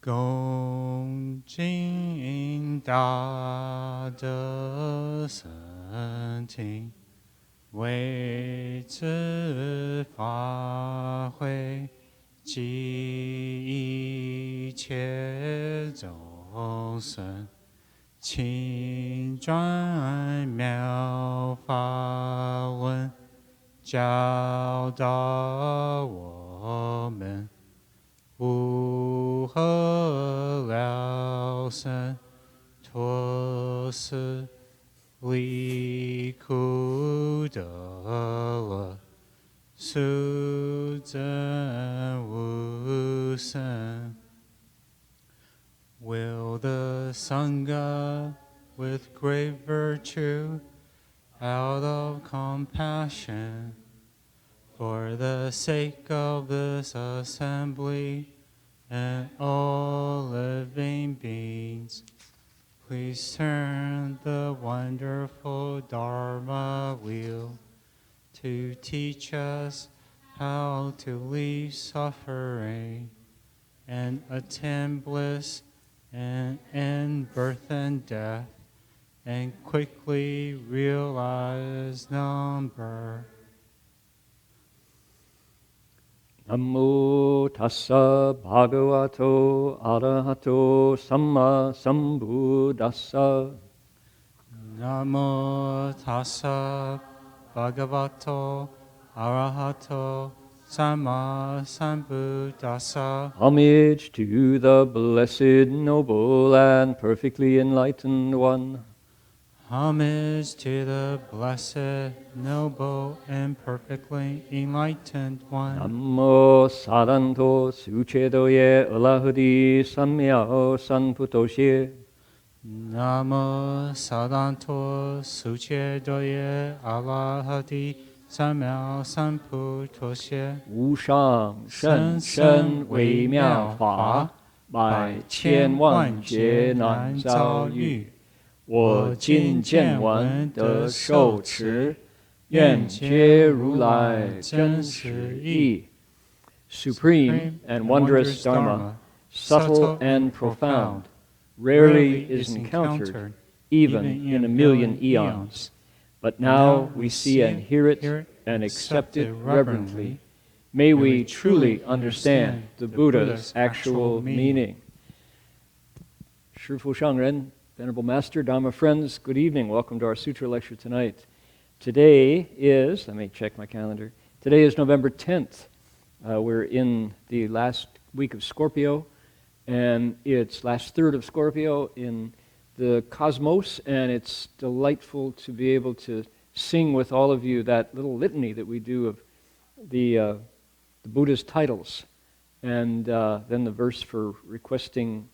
恭敬大德圣经，为此法会及一切众生，请转妙法文，教导我们如何了生脱死，离苦得乐，速证无生。Will the Sangha with great virtue, out of compassion, for the sake of this assembly and all living beings, please turn the wonderful Dharma wheel to teach us how to leave suffering and attain bliss and end birth and death, and quickly realize non-birth. Namo tassa bhagavato arahato samma sambuddhassa. Namo tassa bhagavato arahato samma sambuddhassa. Homage to the blessed, noble, and perfectly enlightened one. Homage to the blessed, noble, and perfectly enlightened one. Namo saranto suchedoye alahadi samyao sanputoshe. Namo saranto suchedoye alahadi samyao sanputoshe. 无上甚深微妙法，百千万劫难遭遇。我今见闻得受持，愿皆如来真实义。Supreme and wondrous Dharma, subtle and profound, rarely is encountered, even in a million eons. But now we see and hear it and accept it reverently. May we truly understand the Buddha's actual meaning. 师父上人, Venerable Master, Dhamma friends, good evening. Welcome to our Sutra lecture tonight. Today is, let me check my calendar, today is November 10th. We're in the last week of Scorpio, and it's last third of Scorpio in the cosmos, and it's delightful to be able to sing with all of you that little litany that we do of the Buddha's titles, and then the verse for requesting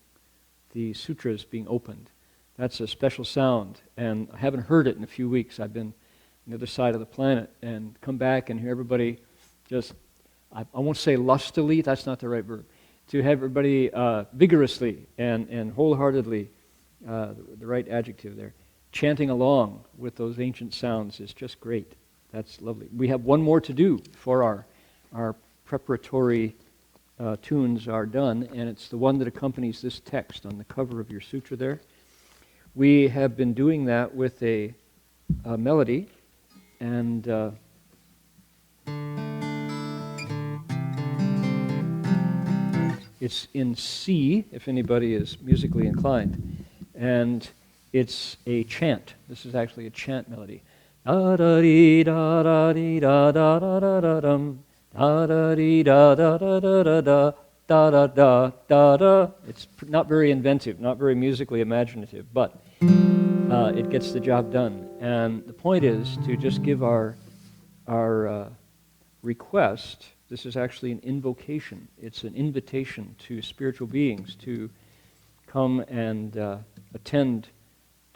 the sutras being opened. That's a special sound, and I haven't heard it in a few weeks. I've been on the other side of the planet and come back and hear everybody just, I won't say lustily, that's not the right verb, to have everybody vigorously and wholeheartedly, the right adjective there, chanting along with those ancient sounds is just great. That's lovely. We have one more to do before our preparatory tunes are done, and it's the one that accompanies this text on the cover of your sutra there. We have been doing that with a melody, and it's in C, if anybody is musically inclined, and it's a chant. This is actually a chant melody. Da da dee da da dee da da da da da dum, da da dee da da da da da da. Da da da da da. It's not very inventive, not very musically imaginative, but it gets the job done. And the point is to just give our request. This is actually an invocation. It's an invitation to spiritual beings to come and attend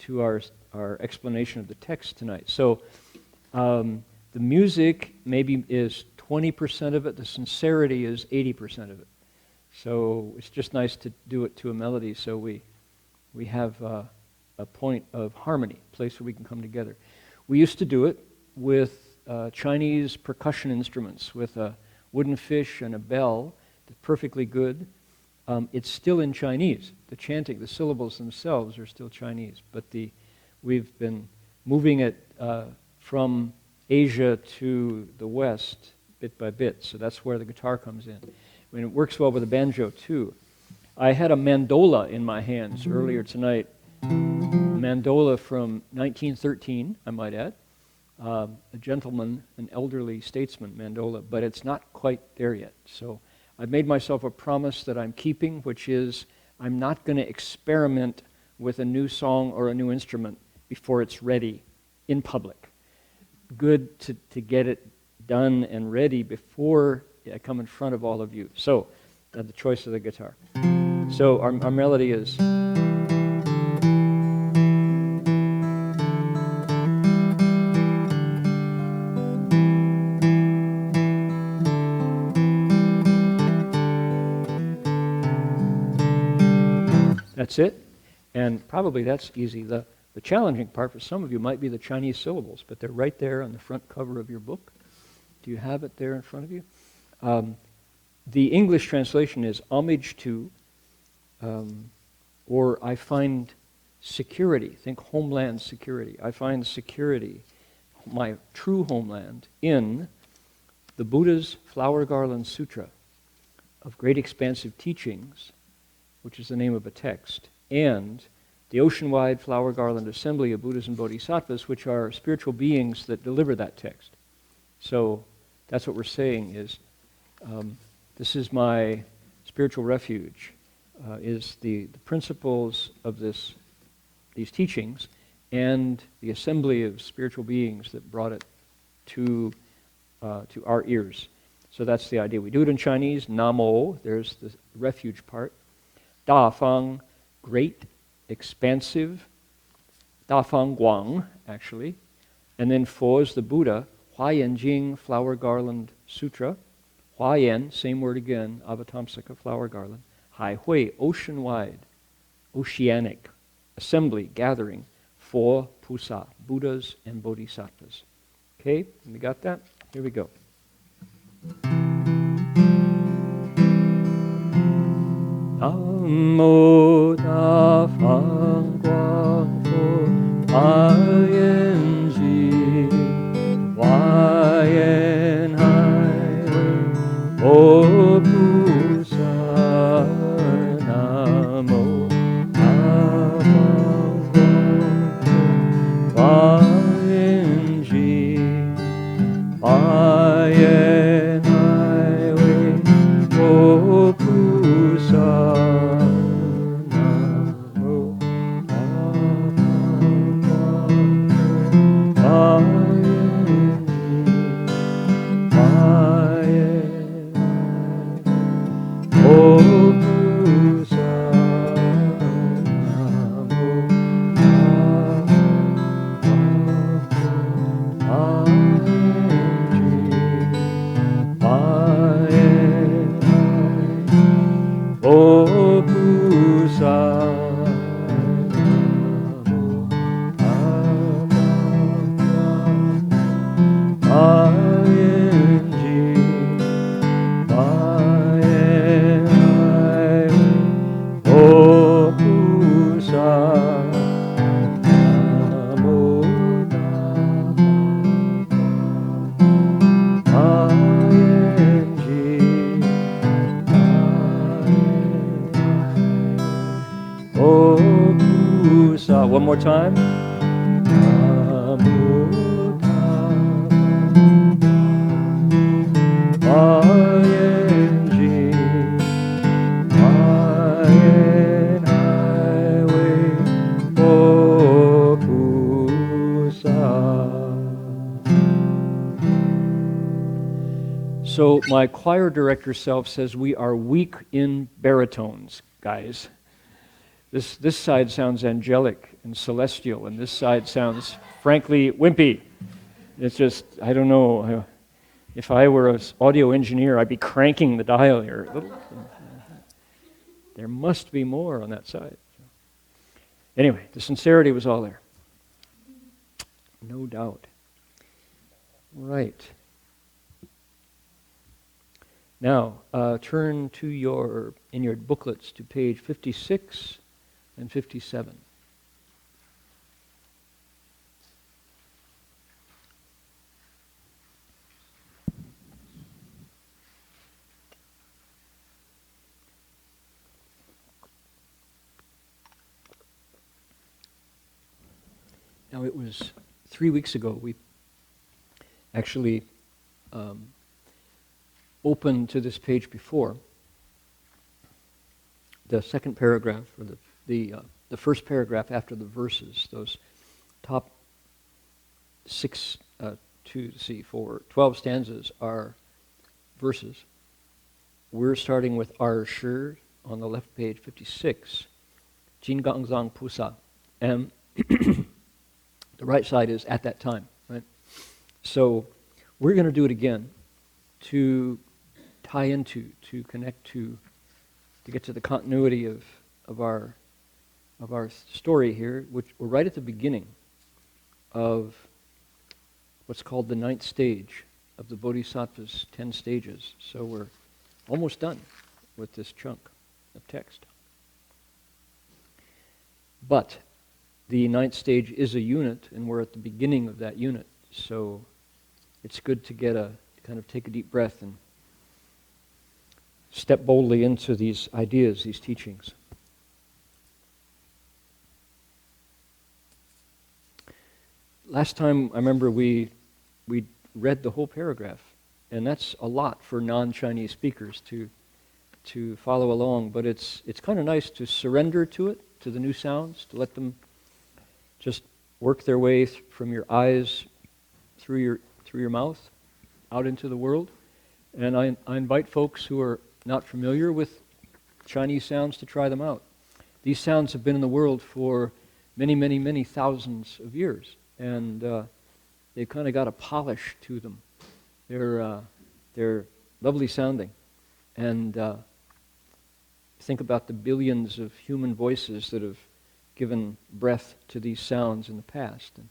to our explanation of the text tonight. So the music maybe is 20% of it. The sincerity is 80% of it. So it's just nice to do it to a melody so we have a point of harmony, a place where we can come together. We used to do it with Chinese percussion instruments, with a wooden fish and a bell, perfectly good. it's still in Chinese. The chanting, the syllables themselves are still Chinese, but we've been moving it from Asia to the West bit by bit, so that's where the guitar comes in. I mean, it works well with the banjo too. I had a mandola in my hands earlier tonight, a mandola from 1913, I might add, a gentleman, an elderly statesman mandola, but it's not quite there yet. So I've made myself a promise that I'm keeping, which is I'm not going to experiment with a new song or a new instrument before it's ready in public. Good to get it done and ready before I come in front of all of you. So, the choice of the guitar. So our melody is... That's it, and probably that's easy. The challenging part for some of you might be the Chinese syllables, but they're right there on the front cover of your book. Do you have it there in front of you? The English translation is homage to, or I find security. Think homeland security. I find security, my true homeland, in the Buddha's Flower Garland Sutra of Great Expansive Teachings, which is the name of a text, and the ocean-wide Flower Garland Assembly of Buddhas and Bodhisattvas, which are spiritual beings that deliver that text. So that's what we're saying is, this is my spiritual refuge, is the principles of these teachings and the assembly of spiritual beings that brought it to our ears. So that's the idea. We do it in Chinese, Namo, there's the refuge part. Da Fang, great, expansive. Da Fang Guang, actually. And then Fo is the Buddha. Hua Yan Jing, Flower Garland Sutra. Hua Yan, same word again, Avatamsaka, Flower Garland. Hai Hui, ocean-wide, oceanic, assembly, gathering. Fo Pusa, Buddhas and Bodhisattvas. Okay, we got that? Here we go. Namo Da Fang Guang Fo Hua Yan Ji Hua Yan Hai Fo Pusa Namo Da Fang Guang Fo Hua Yan Ji Hua Yan Hai Fo Pusa. One more time. So my choir director self says we are weak in baritones, guys. This side sounds angelic and celestial, and this side sounds, frankly, wimpy. It's just, I don't know. If I were an audio engineer, I'd be cranking the dial here. There must be more on that side. Anyway, the sincerity was all there. No doubt. Right. Now, turn to in your booklets to page 56 and 57. Now, it was 3 weeks ago we actually opened to this page before. The second paragraph, or the first paragraph after the verses, those top 12 stanzas are verses. We're starting with Ar Shi on the left page, 56, Jin Gang Zang Pusa, and the right side is at that time, right? So we're going to do it again to tie into, to connect to get to the continuity of our story here, which we're right at the beginning of what's called the 9th stage of the Bodhisattva's 10 stages. So we're almost done with this chunk of text. But the 9th stage is a unit, and we're at the beginning of that unit. So it's good to kind of take a deep breath and step boldly into these ideas, these teachings. Last time, I remember we read the whole paragraph, and that's a lot for non-Chinese speakers to follow along, but it's kind of nice to surrender to it, to the new sounds, to let them just work their way from your eyes through your mouth out into the world. And I invite folks who are not familiar with Chinese sounds to try them out. These sounds have been in the world for many, many, many thousands of years, and they've kind of got a polish to them. They're lovely sounding, and think about the billions of human voices that have given breath to these sounds in the past. And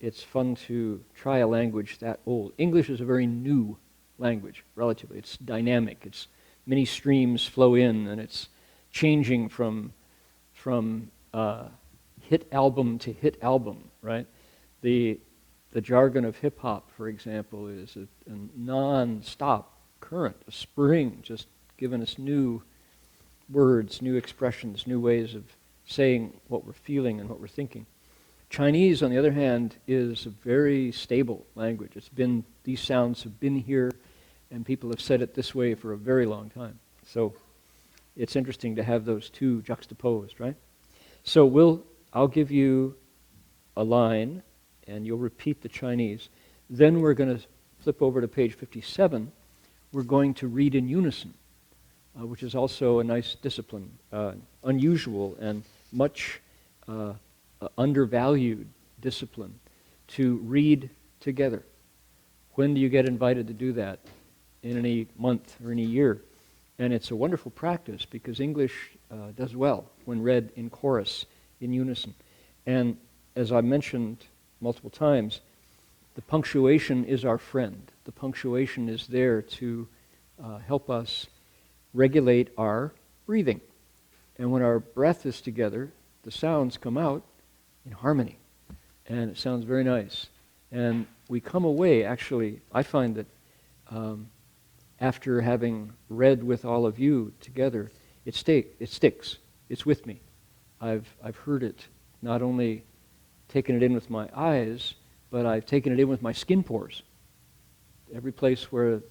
it's fun to try a language that old. English is a very new language, relatively. It's dynamic. It's many streams flow in, and it's changing from hit album to hit album, right? The jargon of hip hop, for example, is a non-stop current, a spring, just giving us new words, new expressions, new ways of saying what we're feeling and what we're thinking. Chinese, on the other hand, is a very stable language. These sounds have been here, and people have said it this way for a very long time. So it's interesting to have those two juxtaposed, right? So I'll give you a line, and you'll repeat the Chinese. Then we're going to flip over to page 57. We're going to read in unison, which is also a nice discipline, unusual and much undervalued discipline, to read together. When do you get invited to do that? In any month or any year. And it's a wonderful practice because English does well when read in chorus, in unison. And as I mentioned multiple times, the punctuation is our friend. The punctuation is there to help us regulate our breathing. And when our breath is together, the sounds come out in harmony. And it sounds very nice. And we come away, actually, I find that after having read with all of you together, it sticks. It's with me. I've heard it, not only taken it in with my eyes, but I've taken it in with my skin pores. Every place where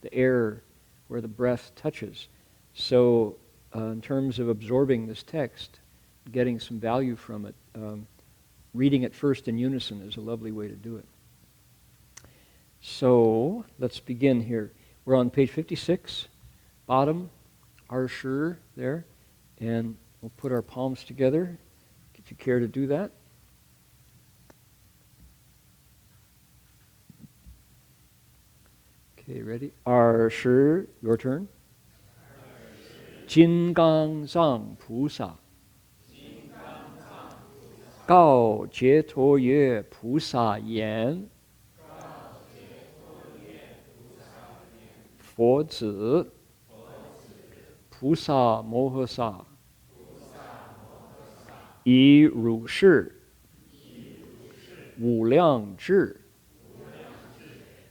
the air, where the breath touches. So in terms of absorbing this text, getting some value from it, reading it first in unison is a lovely way to do it. So let's begin here. We're on page 56, bottom, Ar Shi there, and we'll put our palms together, if you care to do that. Okay, ready? Ar Shi, your turn. Jin Gang Zang Pusa. Gao Jie To Yue Pusa Yan. 佛子菩萨摩诃萨以如是无量智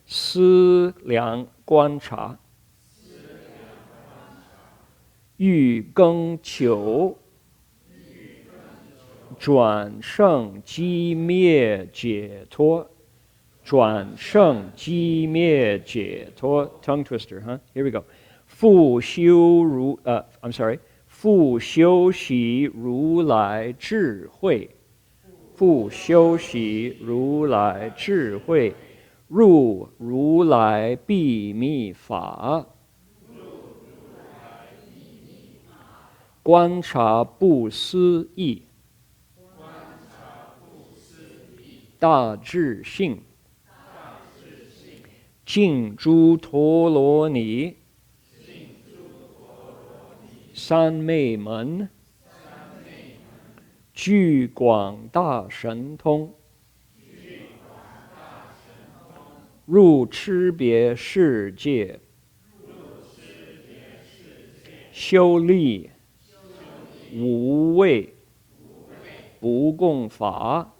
思量观察，欲更求转胜寂灭解脱，转胜寂灭解脱 ，tongue twister, huh? Here we go. 复修习如来智慧，复修习如来智慧，入如来秘密法，观察不思议，大智性，净诸陀罗尼，三昧门，具广大神通，入差别世界，修利无畏，不共法，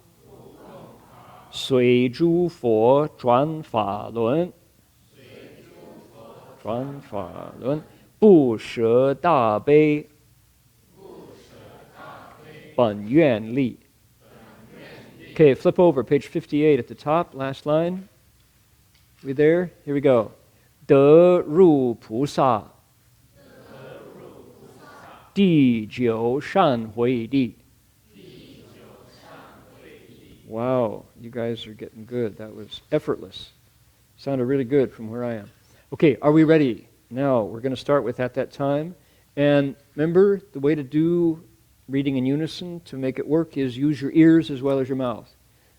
随诸佛转法轮，不舍大悲，本愿力。Okay, flip over, page 58 at the top, last line. We there? Here we go. 得入菩萨，第九善慧地。Wow, you guys are getting good. That was effortless. Sounded really good from where I am. Okay, are we ready? Now, we're going to start with at that time. And remember, the way to do reading in unison to make it work is use your ears as well as your mouth.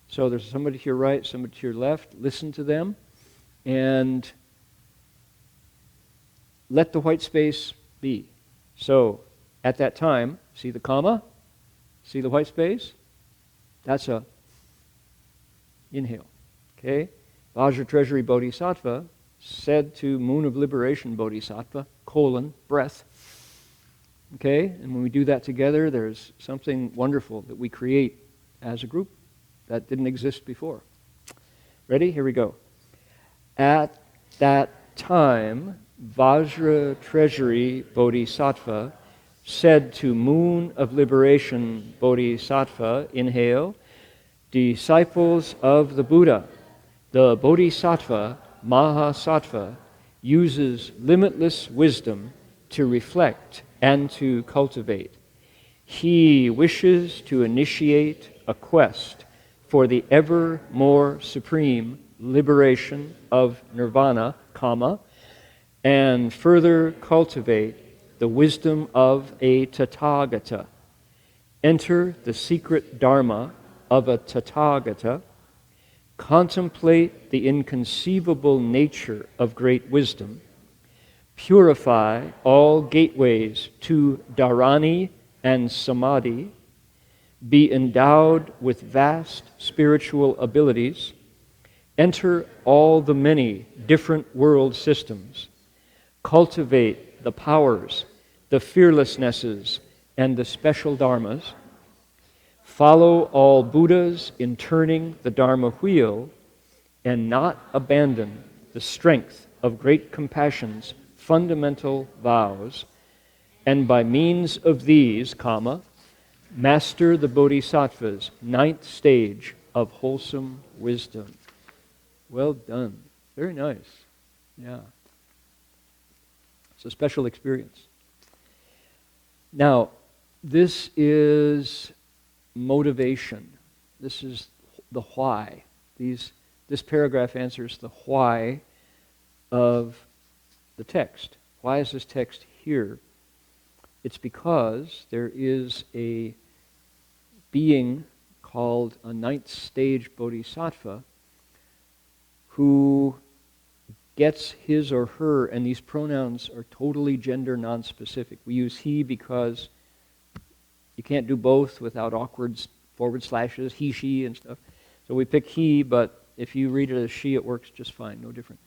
So there's somebody to your right, somebody to your left. Listen to them. And let the white space be. So, at that time, see the comma? See the white space? That's a inhale. Okay? Vajra Treasury Bodhisattva said to Moon of Liberation Bodhisattva, breath. Okay? And when we do that together, there's something wonderful that we create as a group that didn't exist before. Ready? Here we go. At that time, Vajra Treasury Bodhisattva said to Moon of Liberation Bodhisattva, inhale, disciples of the Buddha, the Bodhisattva, Mahasattva, uses limitless wisdom to reflect and to cultivate. He wishes to initiate a quest for the ever more supreme liberation of nirvana, and further cultivate the wisdom of a Tathagata. Enter the secret dharma of a Tathagata. Contemplate the inconceivable nature of great wisdom. Purify all gateways to dharani and samadhi. Be endowed with vast spiritual abilities. Enter all the many different world systems. Cultivate the powers, the fearlessnesses, and the special dharmas. Follow all Buddhas in turning the Dharma wheel, and not abandon the strength of great compassion's fundamental vows, and by means of these, master the Bodhisattva's 9th stage of wholesome wisdom. Well done. Very nice. Yeah. It's a special experience. Now, this is motivation. This is the why. This paragraph answers the why of the text. Why is this text here? It's because there is a being called a 9th stage bodhisattva who gets his or her, and these pronouns are totally gender non-specific. We use he because you can't do both without awkward forward slashes, he, she, and stuff. So we pick he, but if you read it as she, it works just fine, no different.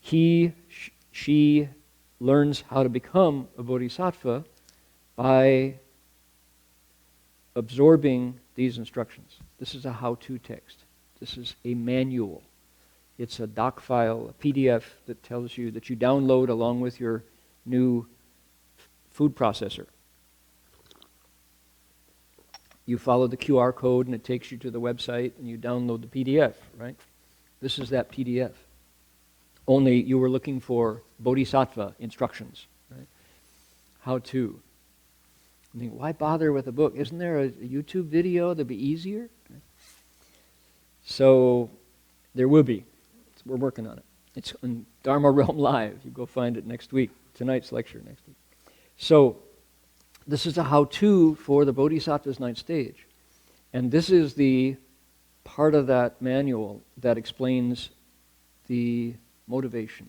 she learns how to become a bodhisattva by absorbing these instructions. This is a how-to text. This is a manual. It's a doc file, a PDF that tells you, that you download along with your new food processor. You follow the QR code and it takes you to the website and you download the PDF, right? This is that PDF. Only you were looking for bodhisattva instructions, right? How to. I mean, why bother with a book? Isn't there a YouTube video that'd be easier? So there will be. We're working on it. It's on Dharma Realm Live. You go find it next week. Tonight's lecture next week. So this is a how-to for the Bodhisattva's ninth stage. And this is the part of that manual that explains the motivation.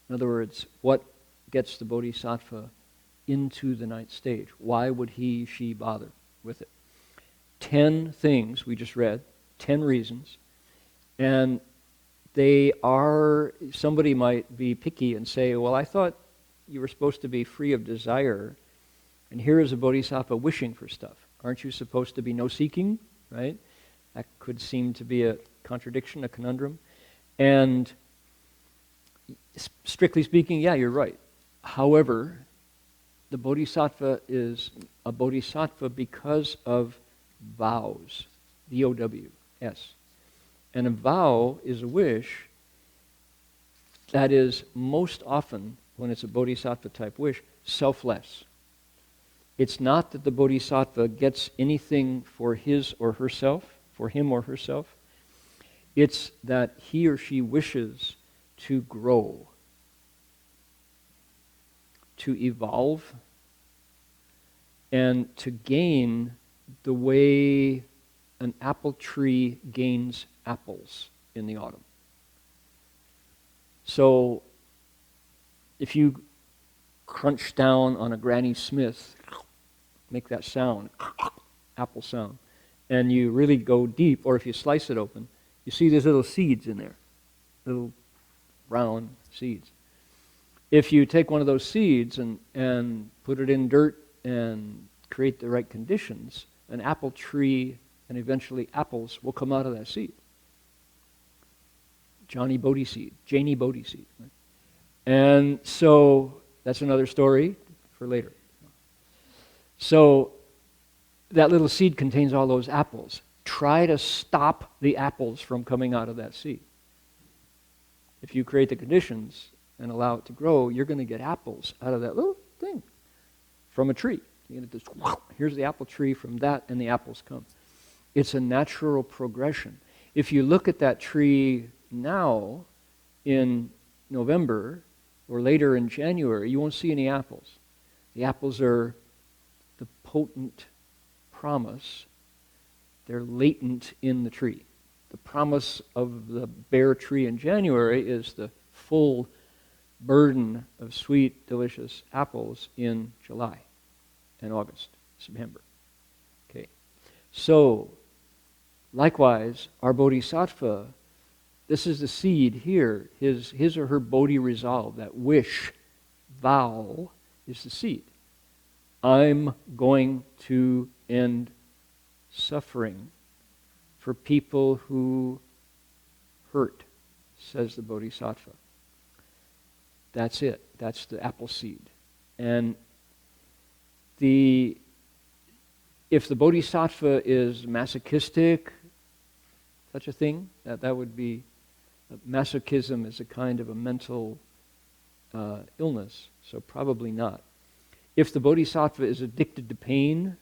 In other words, what gets the Bodhisattva into the ninth stage? Why would he, she bother with it? 10 things we just read, 10 reasons. And they are, somebody might be picky and say, well, I thought you were supposed to be free of desire, and here is a bodhisattva wishing for stuff. Aren't you supposed to be no seeking, right? That could seem to be a contradiction, a conundrum. And strictly speaking, yeah, you're right. However, the bodhisattva is a bodhisattva because of vows, V-O-W-S. And a vow is a wish that is most often, when it's a bodhisattva type wish, selfless. It's not that the bodhisattva gets anything for his or herself, for him or herself. It's that he or she wishes to grow, to evolve, and to gain the way an apple tree gains apples in the autumn. So if you crunch down on a Granny Smith, make that sound, apple sound, and you really go deep, or if you slice it open, you see there's little seeds in there, little round seeds. If you take one of those seeds and put it in dirt and create the right conditions, an apple tree and eventually apples will come out of that seed. Jani Bodhi seed, Jani Bodhi seed. Right? And so that's another story for later. So that little seed contains all those apples. Try to stop the apples from coming out of that seed. If you create the conditions and allow it to grow, you're going to get apples out of that little thing from a tree. You're going to just, here's the apple tree from that, and the apples come. It's a natural progression. If you look at that tree now in November or later in January, you won't see any apples. The apples are the potent promise. They're latent in the tree. The promise of the bare tree in January is the full burden of sweet, delicious apples in July and August, September. Okay. So, likewise, our bodhisattva, this is the seed here, his or her bodhi resolve, that wish, vow, is the seed. I'm going to end suffering for people who hurt, says the bodhisattva. That's it. That's the apple seed. And if the bodhisattva is masochistic, such a thing, that would be, masochism is a kind of a mental illness, so probably not. If the bodhisattva is addicted to pain,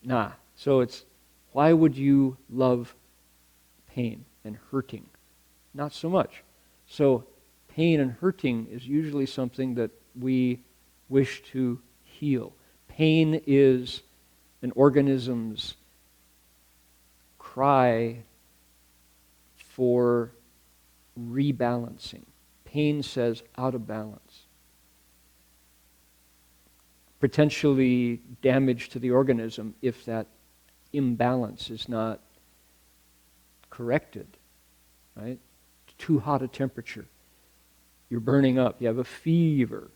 nah. So it's, why would you love pain and hurting? Not so much. So pain and hurting is usually something that we wish to heal. Pain is an organism's cry for rebalancing. Pain says out of balance. Potentially damage to the organism if that imbalance is not corrected, right? Too hot a temperature. You're burning up. You have a fever.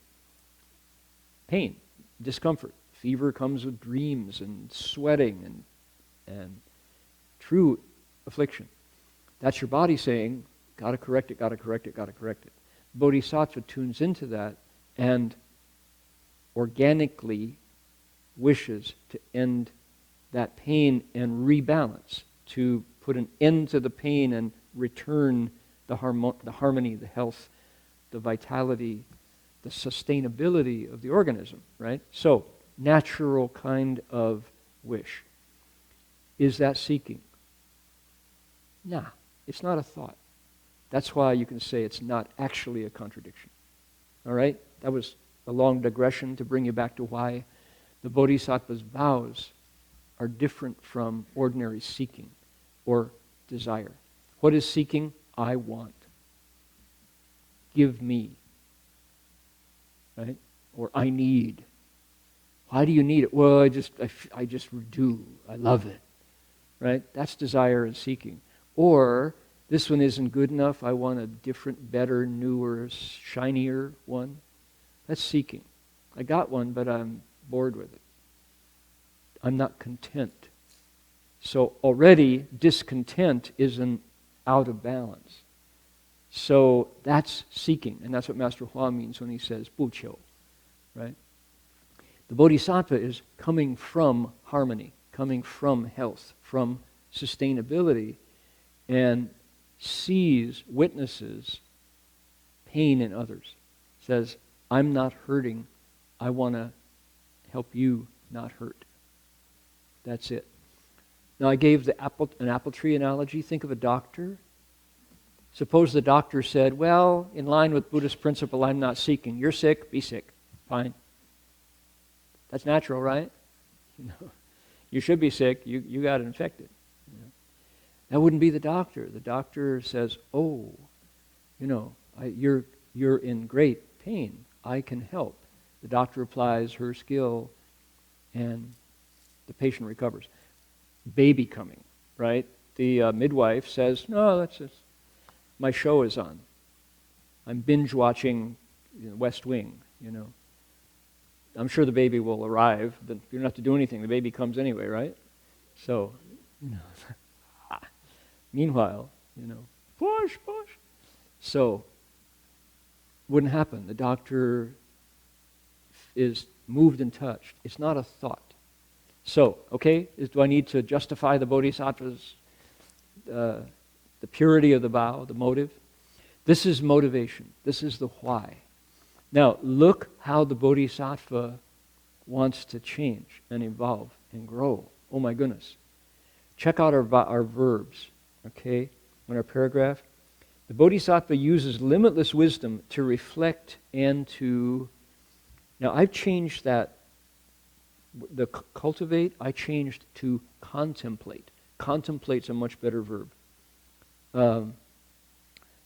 Pain, discomfort. Fever comes with dreams and sweating and true affliction. That's your body saying, gotta correct it, gotta correct it, gotta correct it. Bodhisattva tunes into that and organically wishes to end that pain and rebalance, to put an end to the pain and return the harmony, the health, the vitality, the sustainability of the organism, right? So, natural kind of wish. Is that seeking? Nah, it's not a thought. That's why you can say it's not actually a contradiction. All right? That was a long digression to bring you back to why the Bodhisattva's vows are different from ordinary seeking or desire. What is seeking? I want. Give me. Right? Or I need. Why do you need it? Well, I just do. I love it. Right? That's desire and seeking. Or this one isn't good enough. I want a different, better, newer, shinier one. That's seeking. I got one, but I'm bored with it. I'm not content. So already discontent is an out of balance. So that's seeking, and that's what Master Hua means when he says 不求, right? The Bodhisattva is coming from harmony, coming from health, from sustainability, and sees, witnesses pain in others. Says, I'm not hurting, I want to help you not hurt. That's it. Now I gave an apple tree analogy. Think of a doctor. Suppose the doctor said, well, in line with Buddhist principle, I'm not seeking. You're sick, be sick. Fine. That's natural, right? You should be sick. You got infected. That wouldn't be the doctor. The doctor says, oh, you're in great pain. I can help. The doctor applies her skill and the patient recovers. Baby coming, right? The midwife says, no, that's just, my show is on. I'm binge watching West Wing, I'm sure the baby will arrive. You don't have to do anything. The baby comes anyway, right? So, meanwhile, push. So, wouldn't happen. The doctor is moved and touched. It's not a thought. So, okay, do I need to justify the Bodhisattva's, the purity of the vow, the motive? This is motivation. This is the why. Now, look how the Bodhisattva wants to change and evolve and grow. Oh my goodness. Check out our verbs, okay, in our paragraph. The Bodhisattva uses limitless wisdom to reflect and to... Now, I've changed that. The cultivate, I changed to contemplate. Contemplate's a much better verb.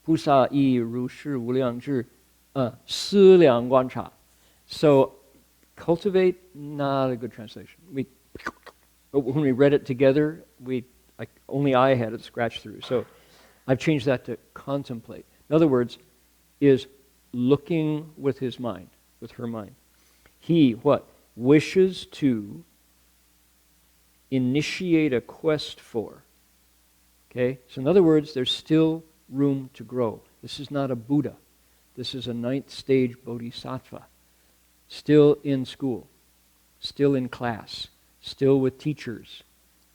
菩萨亦如是无量智思量观察. So, cultivate, not a good translation. When we read it together, only I had it scratched through. So, I've changed that to contemplate. In other words, is looking with his mind, with her mind. He, what? Wishes to initiate a quest for. Okay? So in other words, there's still room to grow. This is not a Buddha. This is a 9th stage Bodhisattva. Still in school. Still in class. Still with teachers.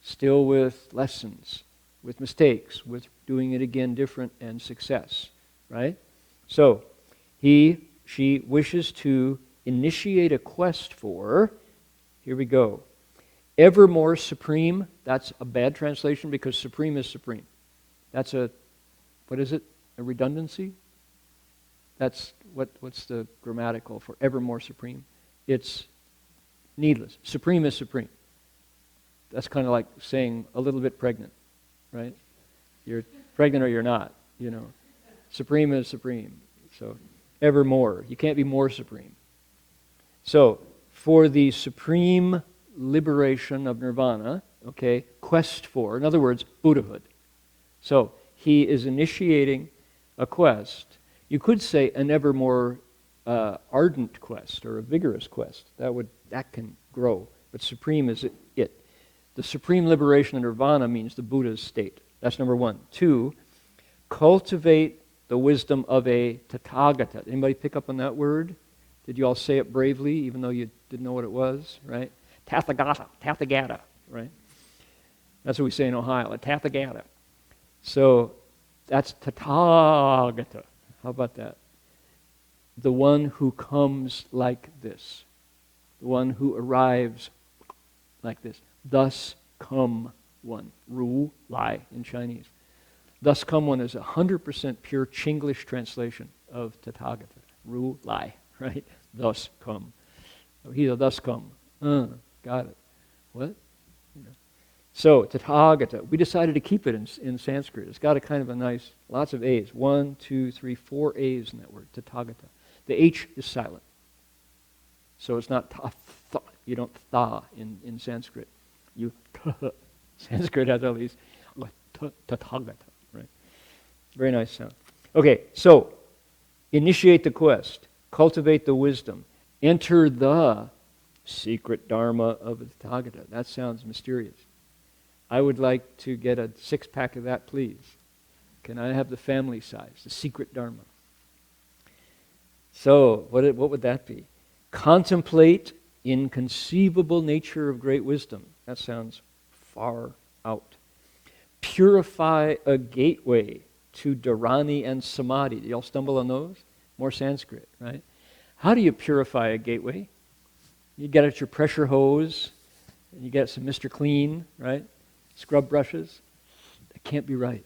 Still with lessons. With mistakes. With doing it again different and success. Right? So, she wishes to initiate a quest for, here we go, ever more supreme. That's a bad translation because supreme is supreme. That's what is it? A redundancy? That's what's the grammatical for ever more supreme? It's needless. Supreme is supreme. That's kind of like saying a little bit pregnant, right? You're pregnant or you're not, Supreme is supreme. So, ever more. You can't be more supreme. So, for the supreme liberation of nirvana, okay, quest for, in other words, Buddhahood. So, he is initiating a quest. You could say an ever more ardent quest or a vigorous quest. That can grow, but supreme is it. The supreme liberation of nirvana means the Buddha's state. That's number one. Two, cultivate the wisdom of a Tathagata. Anybody pick up on that word? Did you all say it bravely, even though you didn't know what it was, right? Tathagata, right? That's what we say in Ohio, a Tathagata. So that's Tathagata. How about that? The one who comes like this. The one who arrives like this. Thus come one. Ru Lai in Chinese. Thus come one is 100% pure Chinglish translation of Tathagata. Ru Lai, right? Thus come. He's a thus come. Got it. What? So, Tathagata, we decided to keep it in Sanskrit. It's got a kind of a nice, lots of A's. 1, 2, 3, 4 A's in that word, Tathagata. The H is silent. So it's not ta, you don't tha in Sanskrit. You Sanskrit has all these Tathagata, right? Very nice sound. Okay, so initiate the quest, cultivate the wisdom, enter the secret dharma of the Tathagata. That sounds mysterious. I would like to get a 6-pack of that, please. Can I have the family size, the secret dharma? So, what would that be? Contemplate inconceivable nature of great wisdom. That sounds far out. Purify a gateway to dharani and samadhi. Do y'all stumble on those? More Sanskrit, right? How do you purify a gateway? You get out your pressure hose, and you get some Mr. Clean, right? Scrub brushes. That can't be right.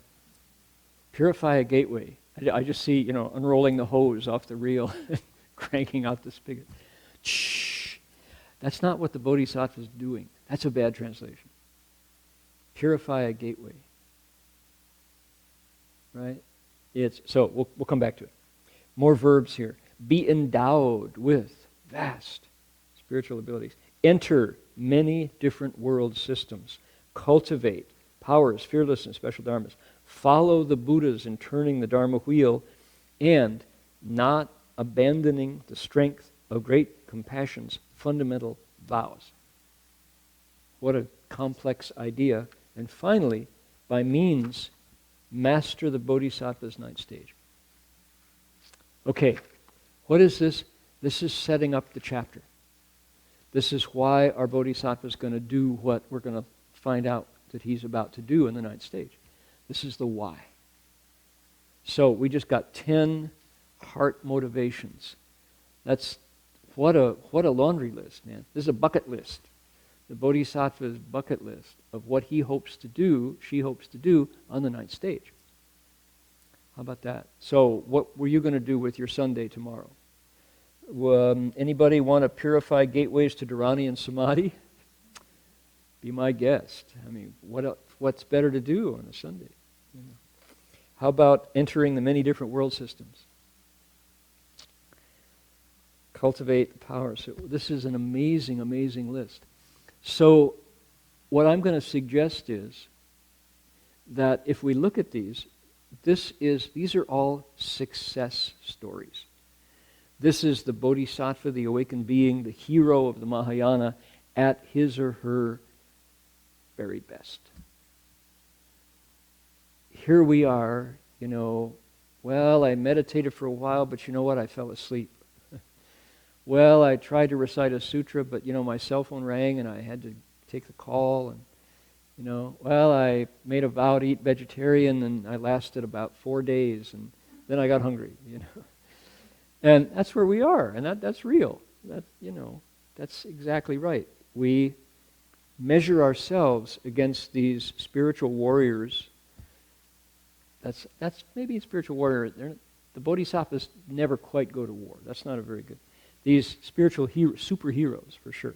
Purify a gateway. I just see, unrolling the hose off the reel, cranking out the spigot. Shh. That's not what the Bodhisattva is doing. That's a bad translation. Purify a gateway. Right? So we'll come back to it. More verbs here. Be endowed with vast spiritual abilities. Enter many different world systems. Cultivate powers, fearlessness, special dharmas. Follow the Buddhas in turning the Dharma wheel and not abandoning the strength of great compassion's fundamental vows. What a complex idea. And finally, by means, master the Bodhisattva's 9th stage. Okay, what is this? This is setting up the chapter. This is why our Bodhisattva is going to do what we're going to find out that he's about to do in the 9th stage. This is the why. So we just got 10 heart motivations. That's what a laundry list, man. This is a bucket list. The Bodhisattva's bucket list of what he hopes to do, she hopes to do on the 9th stage. How about that? So what were you going to do with your Sunday tomorrow? Anybody want to purify gateways to dharani and samadhi? Be my guest. I mean, what's better to do on a Sunday? How about entering the many different world systems? Cultivate the power. So this is an amazing, amazing list. So what I'm going to suggest is that if we look at these are all success stories. This is the Bodhisattva, the awakened being, the hero of the Mahayana, at his or her very best. Here we are, well, I meditated for a while, but you know what? I fell asleep. Well, I tried to recite a sutra, but, my cell phone rang and I had to take the call. And, well, I made a vow to eat vegetarian and I lasted about 4 days and then I got hungry, And that's where we are, and that's real. That's exactly right. We measure ourselves against these spiritual warriors. That's maybe a spiritual warrior. The Bodhisattvas never quite go to war. That's not a very good. These spiritual superheroes, for sure.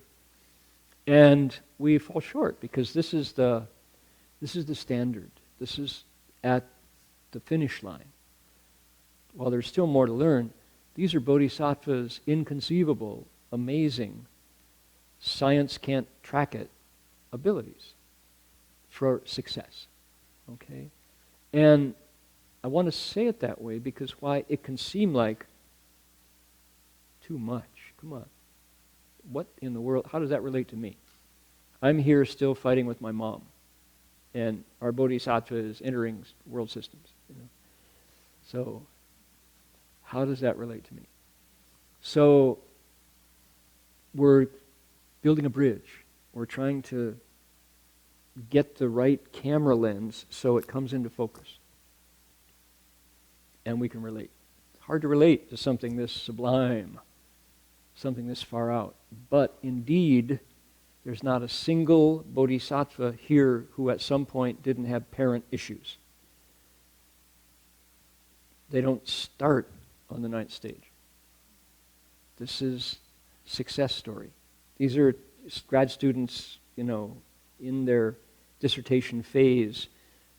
And we fall short because this is the standard. This is at the finish line. While there's still more to learn, these are Bodhisattvas' inconceivable, amazing, science can't track it, abilities for success. Okay? And I want to say it that way because why? It can seem like too much. Come on. What in the world? How does that relate to me? I'm here still fighting with my mom. And our Bodhisattva is entering world systems. So, how does that relate to me? So, we're building a bridge. We're trying to get the right camera lens so it comes into focus. And we can relate. It's hard to relate to something this sublime, something this far out. But indeed, there's not a single bodhisattva here who at some point didn't have parent issues. They don't start on the ninth stage. This is success story. These are grad students, in their dissertation phase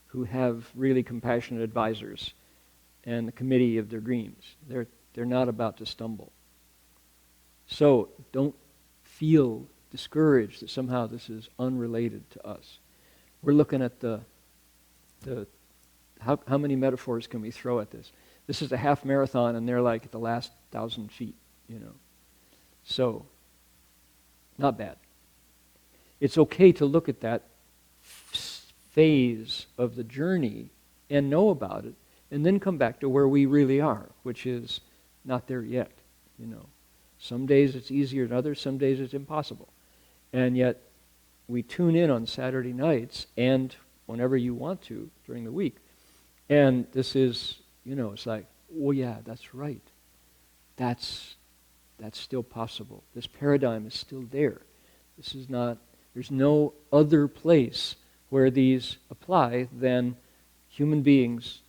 who have really compassionate advisors and the committee of their dreams. They're not about to stumble. So don't feel discouraged that somehow this is unrelated to us. We're looking at how many metaphors can we throw at this? This is a half marathon and they're like at the last 1,000 feet, So, not bad. It's okay to look at that phase of the journey and know about it and then come back to where we really are, which is not there yet, Some days it's easier than others, some days it's impossible. And yet, we tune in on Saturday nights and whenever you want to during the week. And this is, it's like, oh yeah, that's right. That's still possible. This paradigm is still there. There's no other place where these apply than human beings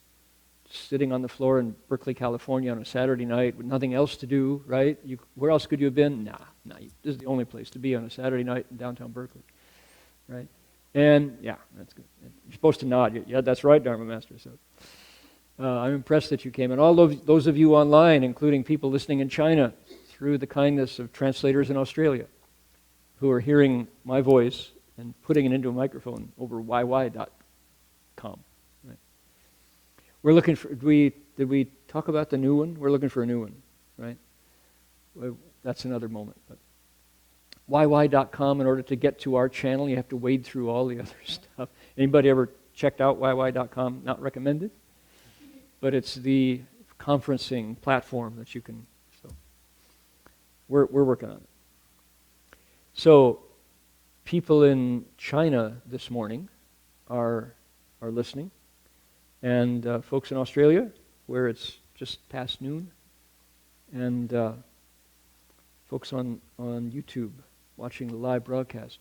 sitting on the floor in Berkeley, California on a Saturday night with nothing else to do, right? Where else could you have been? Nah, this is the only place to be on a Saturday night in downtown Berkeley, right? And yeah, that's good. You're supposed to nod. Yeah, that's right, Dharma Master. So I'm impressed that you came. And all those of you online, including people listening in China, through the kindness of translators in Australia, who are hearing my voice and putting it into a microphone over yy.com. Right? We're looking for, did we talk about the new one? We're looking for a new one, right? Well, that's another moment. But yy.com, in order to get to our channel, you have to wade through all the other stuff. Anybody ever checked out yy.com? Not recommended. But it's the conferencing platform that you can, so we're working on it. So people in China this morning are listening, and folks in Australia, where it's just past noon, and folks on YouTube watching the live broadcast.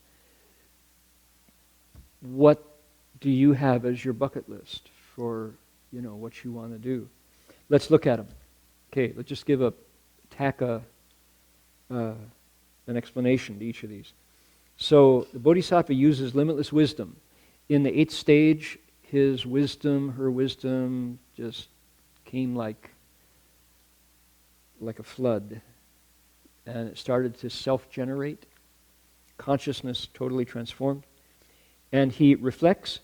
What do you have as your bucket list for what you want to do? Let's look at them. Okay, let's just give an explanation to each of these. So the Bodhisattva uses limitless wisdom. In the 8th stage, her wisdom just came like a flood. And it started to self-generate. Consciousness totally transformed. And he reflects,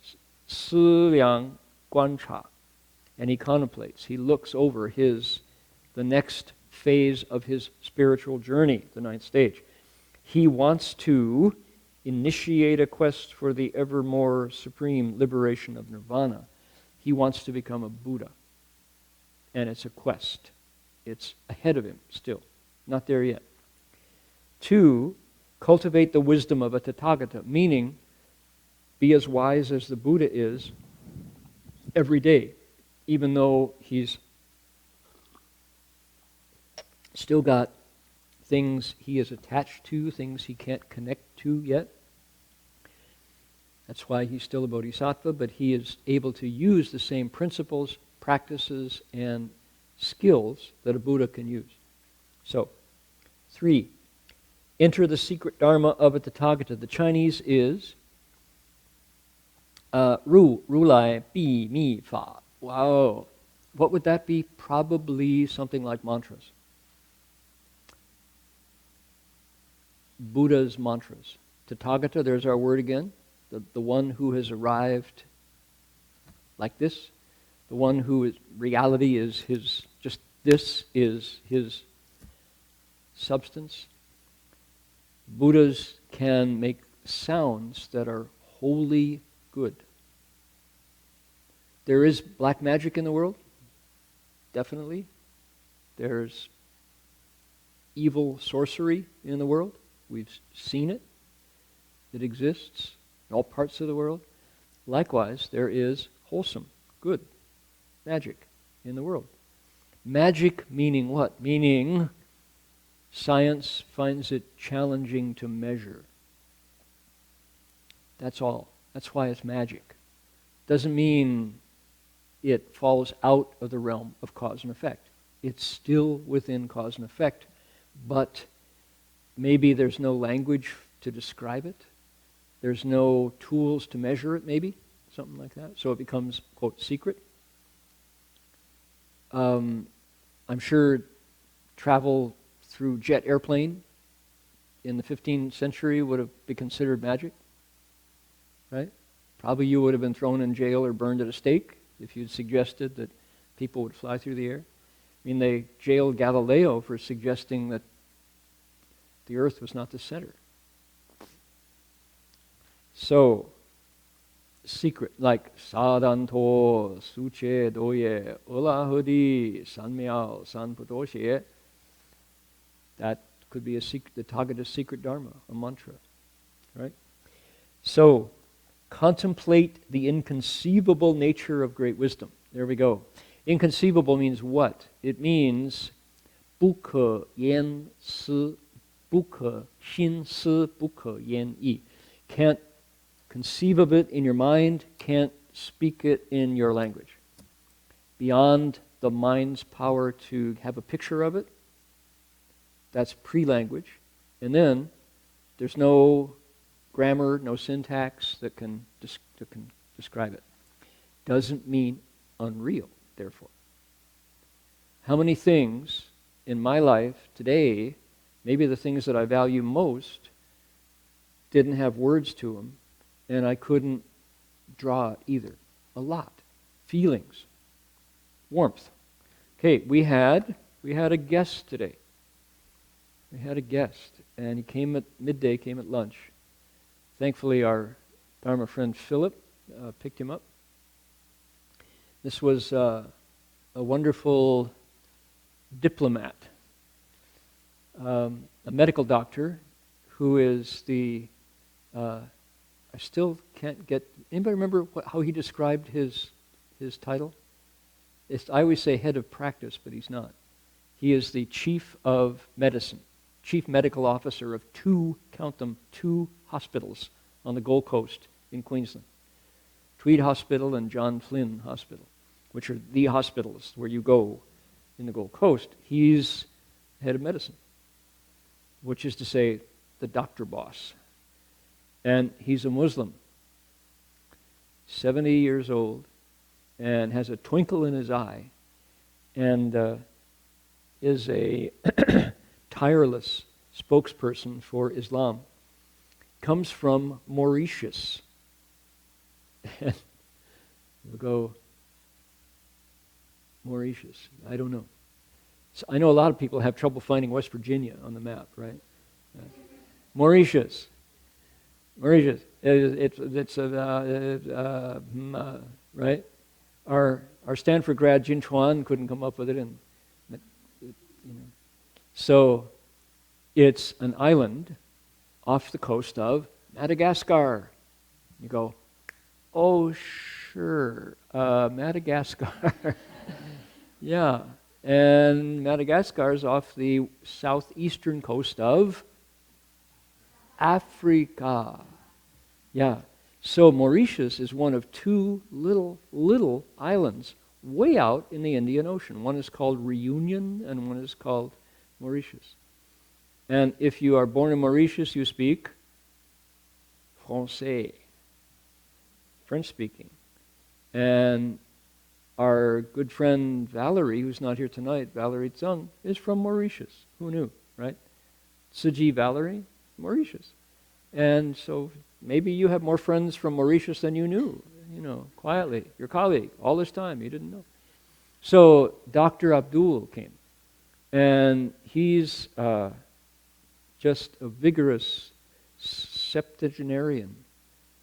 思量观察, and he contemplates. He looks over the next phase of his spiritual journey, the 9th stage. He wants to initiate a quest for the ever more supreme liberation of nirvana. He wants to become a Buddha. And it's a quest. It's ahead of him still. Not there yet. 2, cultivate the wisdom of a Tathagata, meaning be as wise as the Buddha is every day, even though he's still got things he is attached to, things he can't connect to yet. That's why he's still a bodhisattva, but he is able to use the same principles, practices, and skills that a Buddha can use. So, 3, enter the secret dharma of a Tathagata. The Chinese is Ru Lai Bi Mi Fa. Wow. What would that be? Probably something like mantras. Buddha's mantras. Tathagata, there's our word again. The one who has arrived like this. the one who is reality is his, just this is his substance. Buddhas can make sounds that are wholly good. There is black magic in the world, definitely. There's evil sorcery in the world. We've seen it. It exists in all parts of the world. Likewise, there is wholesome, good magic in the world. Magic meaning what? Meaning science finds it challenging to measure. That's all. That's why it's magic. Doesn't mean it falls out of the realm of cause and effect. It's still within cause and effect, but maybe there's no language to describe it. There's no tools to measure it, maybe, something like that. So it becomes, quote, secret. I'm sure travel through jet airplane in the 15th century would have been considered magic, right? Probably you would have been thrown in jail or burned at a stake if you'd suggested that people would fly through the air. I mean, they jailed Galileo for suggesting that the earth was not the center. So, secret, like Sadanto, Suche, Doye, Ulahudi, Sanmiao, Sanputoshe, that could be a secret, the Tathagata's secret dharma, a mantra, right? So, contemplate the inconceivable nature of great wisdom. There we go. Inconceivable means what? It means 不可言思, 不可心思, 不可言意. Can't conceive of it in your mind, can't speak it in your language. Beyond the mind's power to have a picture of it, that's pre-language. And then there's no grammar, no syntax that can describe it. Doesn't mean unreal, therefore. How many things in my life today, maybe the things that I value most, didn't have words to them, and I couldn't draw it either. A lot. Feelings. Warmth. Okay, we had a guest today. We had a guest, and he came at midday, came at lunch. Thankfully, our Dharma friend Philip picked him up. This was a wonderful diplomat, a medical doctor who is the, I still can't get, anybody remember how he described his title? I always say head of practice, but he's not. He is the chief of medicine, chief medical officer of two hospitals on the Gold Coast in Queensland. Tweed Hospital and John Flynn Hospital, which are the hospitals where you go in the Gold Coast. He's head of medicine, which is to say the doctor boss. And he's a Muslim, 70 years old, and has a twinkle in his eye, and is a tireless spokesperson for Islam. Comes from Mauritius. And we'll go, Mauritius, I don't know. So I know a lot of people have trouble finding West Virginia on the map, right? Mauritius. It's right? Our Stanford grad Jin Chuan couldn't come up with it, and so it's an island off the coast of Madagascar. You go, oh sure, Madagascar. Yeah, and Madagascar is off the southeastern coast of Africa. Yeah, so Mauritius is one of two little islands way out in the Indian Ocean. One is called Reunion and one is called Mauritius. And if you are born in Mauritius, you speak Francais, French speaking. And our good friend Valerie, who's not here tonight, Valerie Tsung, is from Mauritius. Who knew, right? Suji Valerie, Mauritius. And so maybe you have more friends from Mauritius than you knew. quietly, your colleague, all this time, you didn't know. So Dr. Abdul came, and he's just a vigorous septuagenarian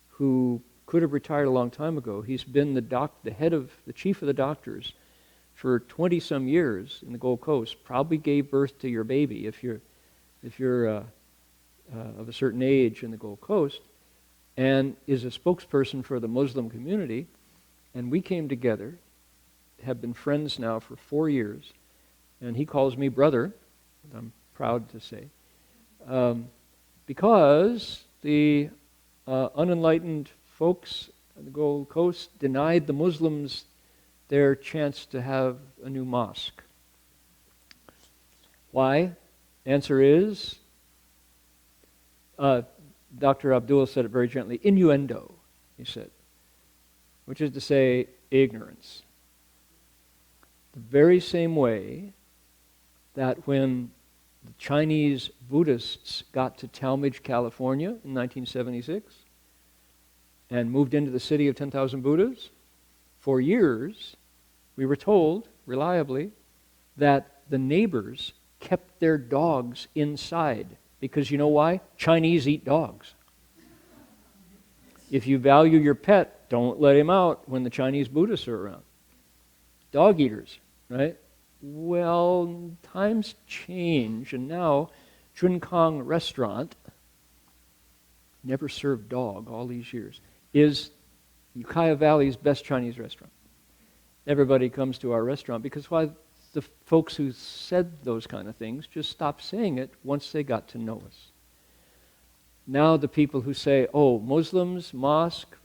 who could have retired a long time ago. He's been the chief of the doctors for 20-some years in the Gold Coast. Probably gave birth to your baby if you're of a certain age in the Gold Coast, and is a spokesperson for the Muslim community. And we came together, have been friends now for 4 years, and he calls me brother, I'm proud to say, because the unenlightened folks on the Gold Coast denied the Muslims their chance to have a new mosque. Why? Answer is, Dr. Abdul said it very gently, innuendo, he said, which is to say, ignorance. The very same way that when the Chinese Buddhists got to Talmadge, California in 1976 and moved into the city of 10,000 Buddhas, for years we were told, reliably, that the neighbors kept their dogs inside. Because you know why? Chinese eat dogs. If you value your pet, don't let him out when the Chinese Buddhists are around. Dog eaters, right? Well, times change, and now Junkang Restaurant, never served dog all these years, is Ukiah Valley's best Chinese restaurant. Everybody comes to our restaurant because why? The folks who said those kind of things just stopped saying it once they got to know us. Now the people who say, oh, Muslims, mosque,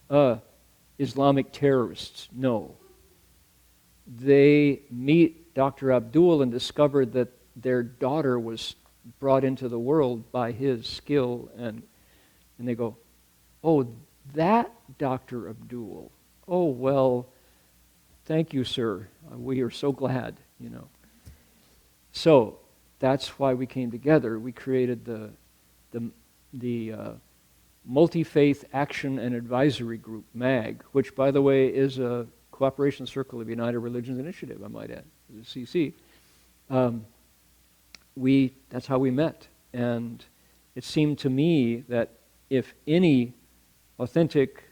Islamic terrorists, no. They meet Dr. Abdul and discover that their daughter was brought into the world by his skill, and they go, oh, that Dr. Abdul, oh, well, thank you, sir. We are so glad. So that's why we came together. We created the Multi-Faith Action and Advisory Group, MAG, which, by the way, is a cooperation circle of United Religions Initiative, I might add, the CC. That's how we met. And it seemed to me that if any authentic,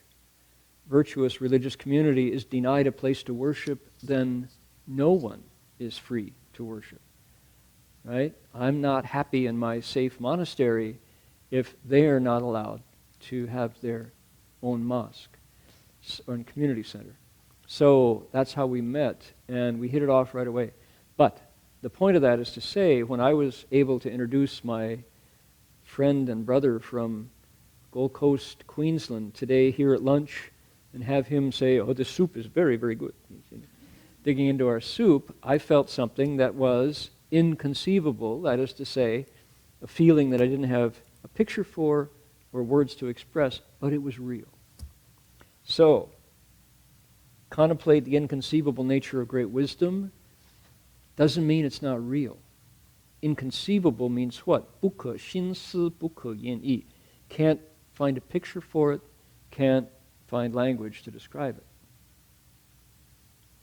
virtuous religious community is denied a place to worship, then no one is free to worship, right? I'm not happy in my safe monastery if they are not allowed to have their own mosque or community center. So that's how we met, and we hit it off right away. But the point of that is to say, when I was able to introduce my friend and brother from Gold Coast, Queensland, today here at lunch, and have him say, oh, the soup is very, very good. Digging into our soup, I felt something that was inconceivable, that is to say, a feeling that I didn't have a picture for or words to express, but it was real. So, contemplate the inconceivable nature of great wisdom doesn't mean it's not real. Inconceivable means what? 不可心思,不可言意. Can't find a picture for it, can't find language to describe it.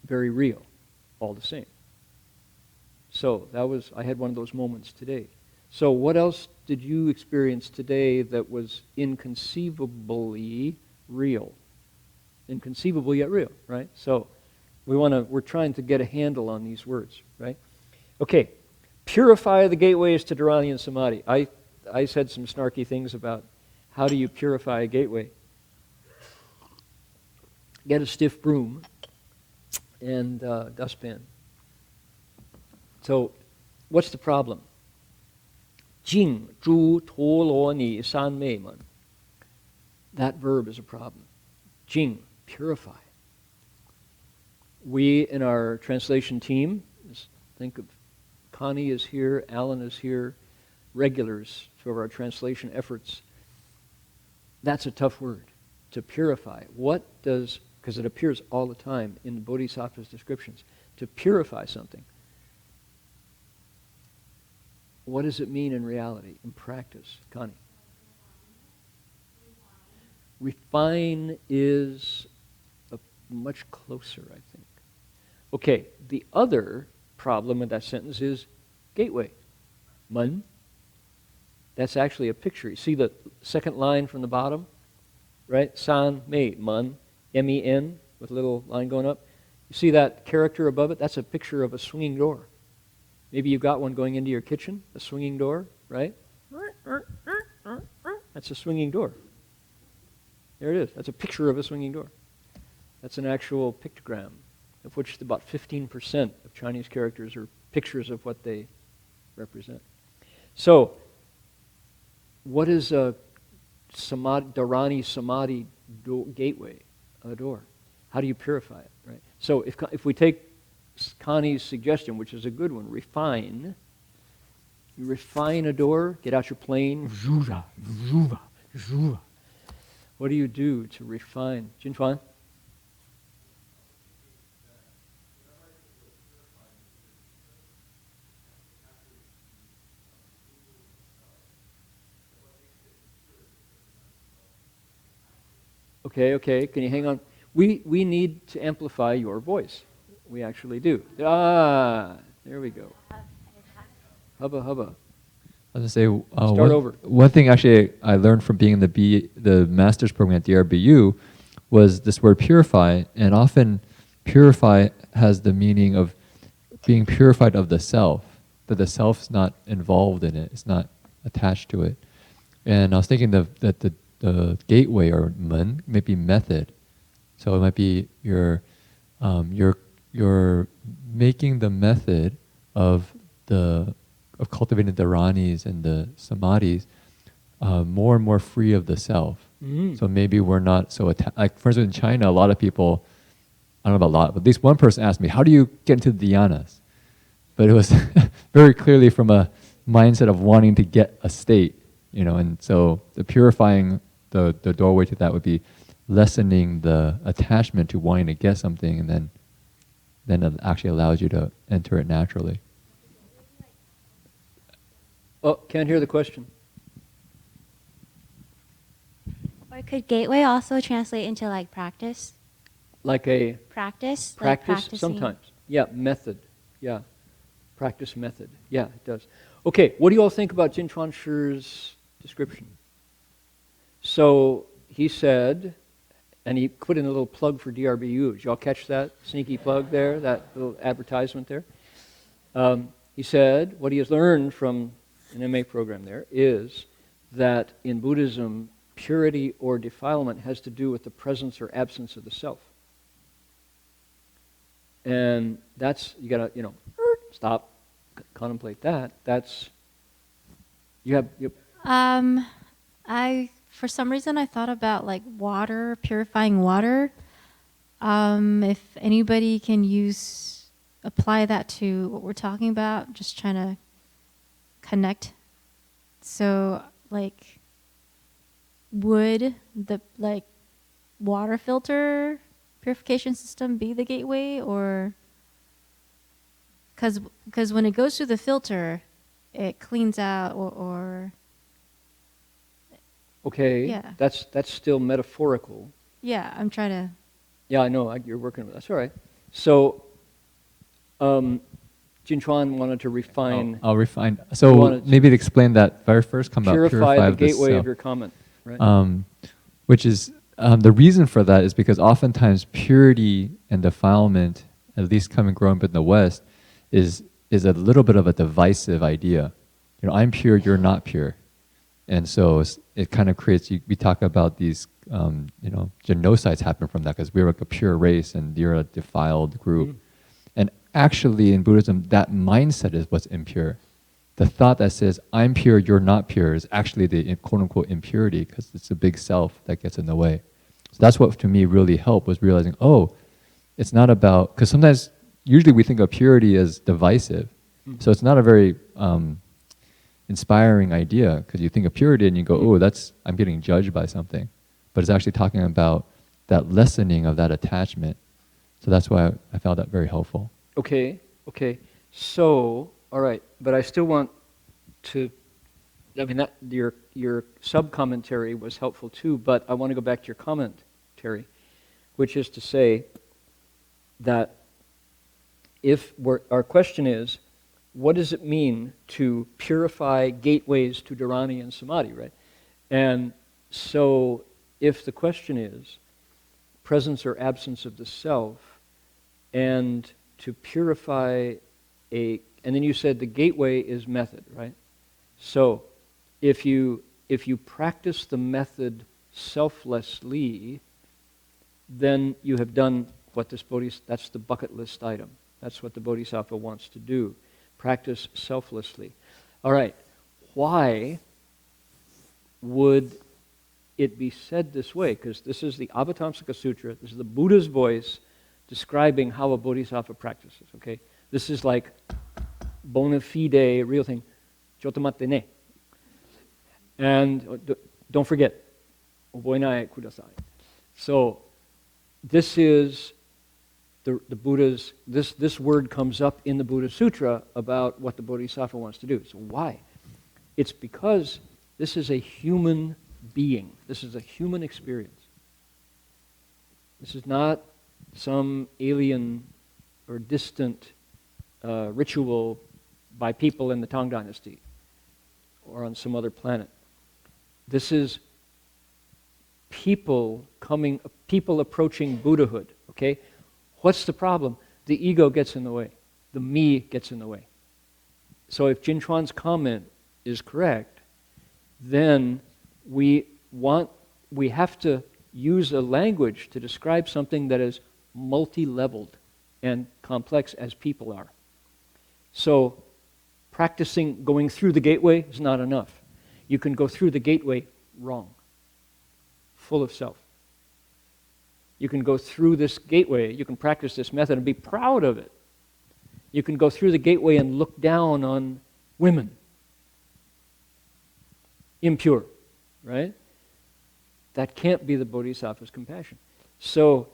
Very real, all the same. So I had one of those moments today. So what else did you experience today that was inconceivably real? Inconceivable yet real, right? So we're trying to get a handle on these words, right? Okay, purify the gateways to Dharani and Samadhi. I said some snarky things about how do you purify a gateway. Get a stiff broom and dustpan. So, what's the problem? Jing, zhu, to, lo, ni, san, mei, man. That verb is a problem. Jing, purify. We, in our translation team, think of Connie is here, Alan is here, regulars for our translation efforts. That's a tough word, to purify. What does, because it appears all the time in the Bodhisattvas descriptions, to purify something. What does it mean in reality, in practice? Connie? Refine is much closer, I think. Okay, the other problem with that sentence is gateway. Mun. That's actually a picture. You see the second line from the bottom? Right? San, mei, mun, M-E-N, with a little line going up. You see that character above it? That's a picture of a swinging door. Maybe you've got one going into your kitchen, a swinging door, right? That's a swinging door. There it is. That's a picture of a swinging door. That's an actual pictogram, of which about 15% of Chinese characters are pictures of what they represent. So, what is a Dharani Samadhi gateway, a door? How do you purify it, right? So if we take Connie's suggestion, which is a good one, refine. You refine a door, get out your plane. What do you do to refine? Jinchuan? Okay, can you hang on? We need to amplify your voice. We actually do. Ah, there we go. Hubba. I was going to say, Start over. One thing actually I learned from being in the master's program at the RBU was this word purify, and often purify has the meaning of being purified of the self, that the self's not involved in it, it's not attached to it. And I was thinking that the gateway or mun may be method. So it might be you're making the method of cultivating the dharanis and the samadhis more and more free of the self. Mm. So maybe we're not so like for instance in China, a lot of people, I don't know about a lot, but at least one person asked me, how do you get into the dhyanas? But it was very clearly from a mindset of wanting to get a state, and so the purifying the doorway to that would be lessening the attachment to wanting to get something, and then it actually allows you to enter it naturally. Oh, can't hear the question. Or could gateway also translate into like practice? Like a practice? Practice, like practicing. sometimes. Yeah, method. Yeah, practice method. Yeah, it does. Okay, what do you all think about Jin Chuan Shi's description? So he said, and he put in a little plug for DRBU. Did y'all catch that sneaky plug there, that little advertisement there? He said what he has learned from an MA program there is that in Buddhism, purity or defilement has to do with the presence or absence of the self. And that's, you gotta, stop, contemplate that. That's, For some reason, I thought about like water, purifying water. If anybody can apply that to what we're talking about, just trying to connect. So, like, would the water filter purification system be the gateway, or because when it goes through the filter, it cleans out or okay, yeah. That's still metaphorical. Yeah, I'm trying to. Yeah, I know, you're working with it. That's all right. So, Jin Chuan wanted to refine. I'll refine. So maybe to explain that very first comment about purify the gateway of your comment, right? Which is, the reason for that is because oftentimes purity and defilement, at least coming growing up in the West, is a little bit of a divisive idea. I'm pure, you're not pure. And so it kind of creates, we talk about these, genocides happen from that because we're like a pure race and you're a defiled group. Mm. And actually in Buddhism, that mindset is what's impure. The thought that says, I'm pure, you're not pure, is actually the quote unquote impurity because it's a big self that gets in the way. So that's what to me really helped, was realizing, it's not about, because sometimes, usually we think of purity as divisive. Mm. So it's not a very inspiring idea, because you think of purity and you go, I'm getting judged by something. But it's actually talking about that lessening of that attachment. So that's why I found that very helpful. Okay. So, all right, but I still want to, that your sub-commentary was helpful too, but I want to go back to your commentary, which is to say, that if our question is, what does it mean to purify gateways to dharani and samadhi, right? And so if the question is presence or absence of the self, and to purify and then you said the gateway is method, right? So if you practice the method selflessly, then you have done what that's the bucket list item. That's what the Bodhisattva wants to do. Practice selflessly. All right, why would it be said this way? Because this is the Avatamsaka Sutra. This is the Buddha's voice describing how a Bodhisattva practices, okay? This is like bona fide, real thing. Chotomatte ne. And don't forget, oboenai kudasai. So this is the Buddha's, this word comes up in the Buddha Sutra about what the Bodhisattva wants to do. So why? It's because this is a human being. This is a human experience. This is not some alien or distant ritual by people in the Tang Dynasty or on some other planet. This is people approaching Buddhahood, okay? What's the problem? The ego gets in the way. The me gets in the way. So if Jin Chuan's comment is correct, then we have to use a language to describe something that is multi-leveled and complex as people are. So practicing going through the gateway is not enough. You can go through the gateway wrong, full of self. You can go through this gateway, you can practice this method and be proud of it. You can go through the gateway and look down on women. Impure, right? That can't be the Bodhisattva's compassion. So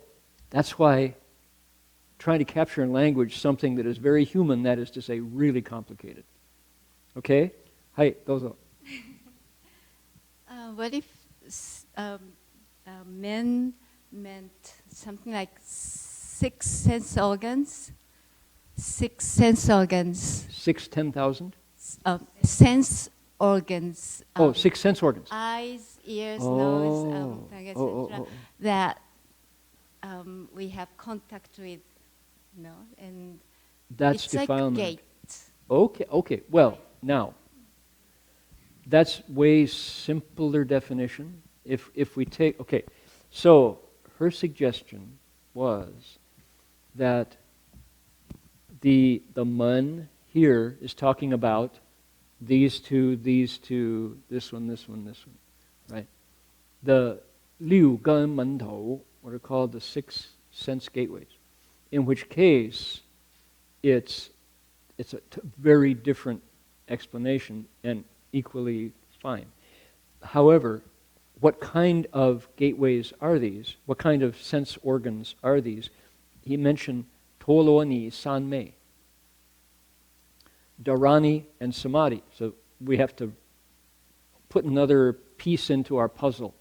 that's why trying to capture in language something that is very human, that is to say, really complicated. Okay? Hai, dozo. What if men meant something like six sense organs? 10,000? Sense organs. Six sense organs. Eyes, ears, nose, etc. That we have contact with, and that's it's defilement. like a gate. Okay. Well, now, that's way simpler definition. If we take, okay, so her suggestion was that the mun here is talking about these two, this one, right? The liu gan men tou, what are called the six sense gateways, in which case it's a very different explanation and equally fine. However, what kind of gateways are these? What kind of sense organs are these? He mentioned Tolo ni san mei, dharani and samadhi. So we have to put another piece into our puzzle.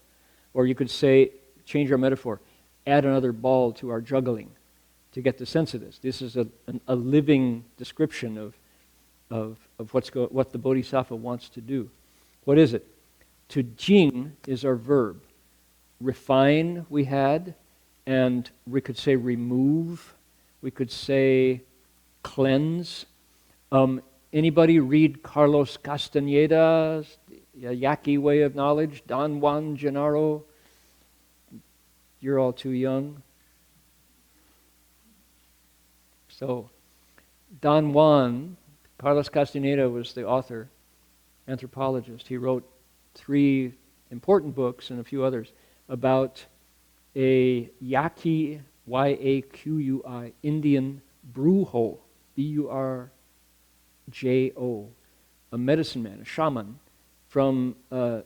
Or you could say, change our metaphor, add another ball to our juggling to get the sense of this. This is a living description of what the Bodhisattva wants to do. What is it? To jing is our verb. Refine we had, and we could say remove, we could say cleanse. Anybody read Carlos Castaneda's Yaqui Way of Knowledge? Don Juan Gennaro? You're all too young. So, Don Juan, Carlos Castaneda was the author, anthropologist. He wrote 3 important books and a few others about a Yaqui, Y-A-Q-U-I, Indian brujo, B-U-R-J-O, a medicine man, a shaman from an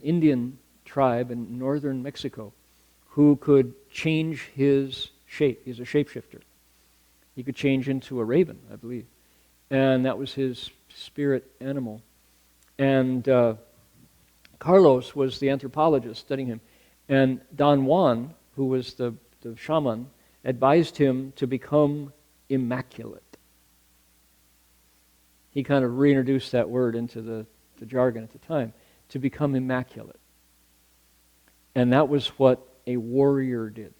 Indian tribe in northern Mexico who could change his shape. He's a shapeshifter. He could change into a raven, I believe. And that was his spirit animal. And Carlos was the anthropologist studying him. And Don Juan, who was the shaman, advised him to become immaculate. He kind of reintroduced that word into the jargon at the time, to become immaculate. And that was what a warrior did.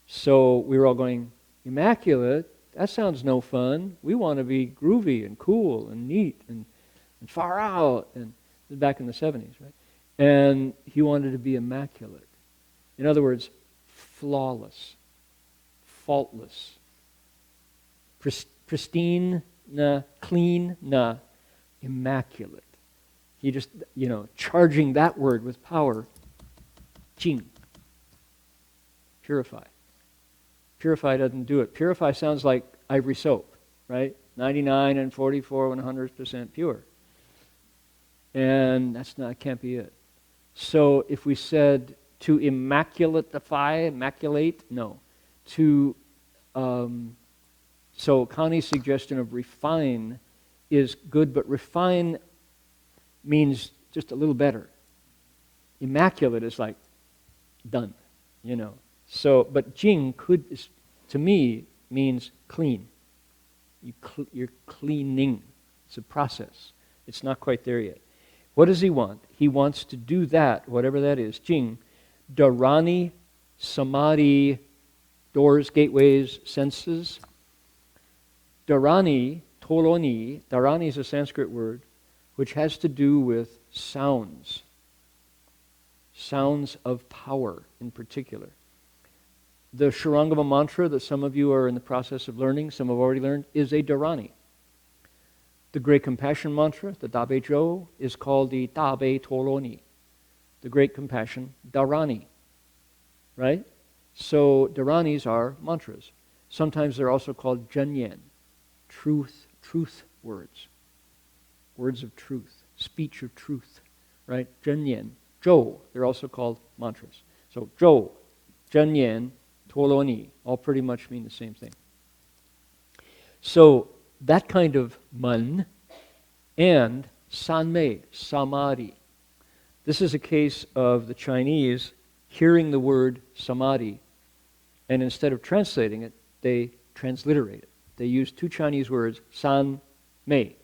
So we were all going, immaculate? That sounds no fun. We want to be groovy and cool and neat and far out. And this is back in the 70s, right? And he wanted to be immaculate. In other words, flawless, faultless, pristine, clean, immaculate. He just, charging that word with power, Jing. Purify. Purify doesn't do it. Purify sounds like ivory soap, right? 99 and 44 and 100% pure. And can't be it. So if we said to immaculate, no. So Connie's suggestion of refine is good, but refine means just a little better. Immaculate is like done, So, but Jing to me, means clean. You're cleaning. It's a process. It's not quite there yet. What does he want? He wants to do that, whatever that is, Jing, dharani, samadhi, doors, gateways, senses. Dharani, toloni, dharani is a Sanskrit word, which has to do with sounds. Sounds of power in particular. The Shurangama mantra that some of you are in the process of learning, some have already learned, is a dharani. The Great Compassion mantra, the Dabe Jo, is called the Dabe Toloni. The Great Compassion, dharani. Right? So dharanis are mantras. Sometimes they're also called janyen, truth words. Words of truth, speech of truth. Right? Janyen. Jo, they're also called mantras. So Jo, janyen, toloni, all pretty much mean the same thing. So that kind of man and sanmei, samadhi. This is a case of the Chinese hearing the word samadhi, and instead of translating it, they transliterate it. They use two Chinese words, san, mei,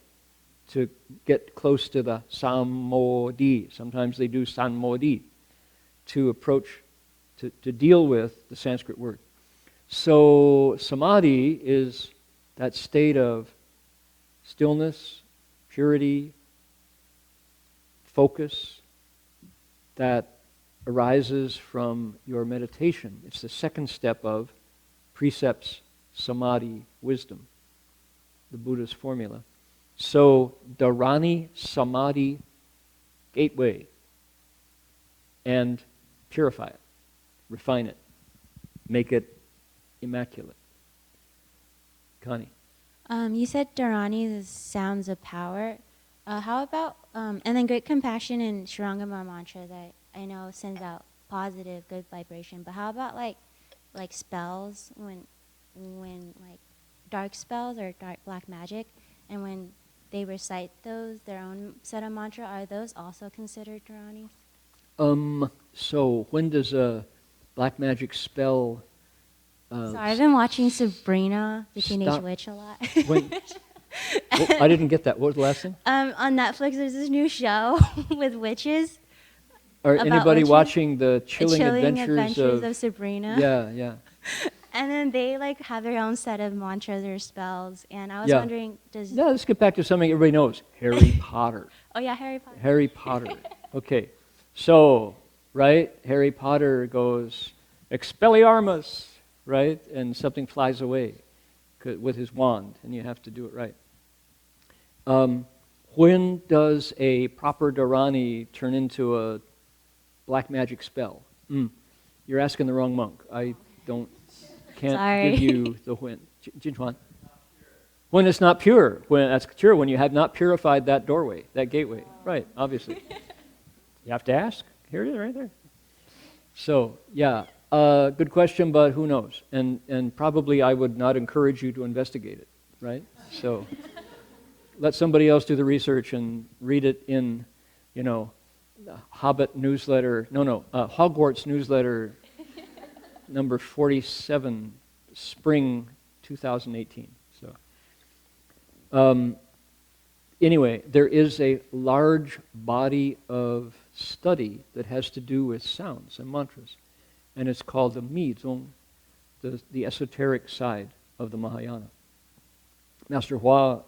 to get close to the sammodi. Sometimes they do sammodi to approach, to deal with the Sanskrit word. So samadhi is that state of stillness, purity, focus that arises from your meditation. It's the second step of precepts, samadhi, wisdom, the Buddha's formula. So, dharani, samadhi, gateway, and purify it, refine it, make it immaculate. Connie? You said dharani is sounds of power. How about, and then great compassion and Shurangama mantra that I know sends out positive, good vibration, but how about like spells, when like dark spells or dark black magic, and when they recite those, their own set of mantra, are those also considered dharani? So when does a black magic spell... Sorry, I've been watching Sabrina, the Teenage Witch, a lot. I didn't get that. What was the last thing? On Netflix, there's this new show with witches. Or anybody witches? Watching the Chilling Adventures of Sabrina? Yeah. And then they have their own set of mantras or spells. And I was wondering, let's get back to something everybody knows. Harry Potter. Oh yeah, Harry Potter. Harry Potter. Okay. So, right, Harry Potter goes, Expelliarmus, right? And something flies away with his wand, and you have to do it right. When does a proper dharani turn into a black magic spell? You're asking the wrong monk. I can't give you the when. Jinchuan. When it's not pure. That's pure. When you have not purified that doorway, that gateway. Right, obviously. You have to ask. Here it is right there. So, yeah. Good question, but who knows? And probably I would not encourage you to investigate it, right? So let somebody else do the research and read it in, the Hobbit newsletter. Hogwarts newsletter number 47, spring 2018. So, anyway, there is a large body of study that has to do with sounds and mantras, and it's called the Mizong, the esoteric side of the Mahayana. Master Hua,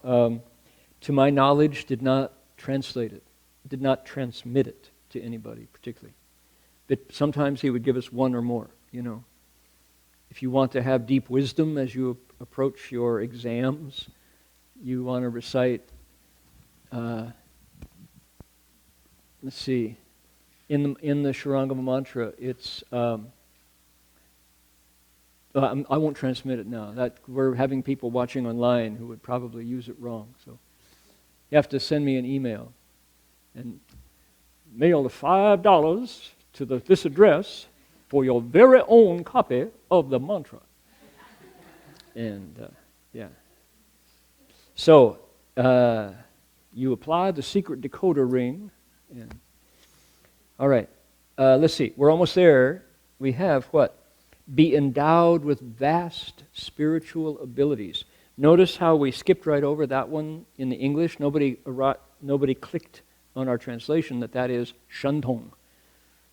to my knowledge, did not translate it, did not transmit it to anybody particularly. But sometimes he would give us one or more, you know. If you want to have deep wisdom as you approach your exams, you want to recite, let's see, in the Shurangama mantra, it's, I won't transmit it now. That we're having people watching online who would probably use it wrong. So you have to send me an email and mail the $5 to this address for your very own copy of the mantra. And yeah. So you apply the secret decoder ring. And, all right. Let's see. We're almost there. We have what? Be endowed with vast spiritual abilities. Notice how we skipped right over that one in the English. Nobody clicked on our translation that is shantong,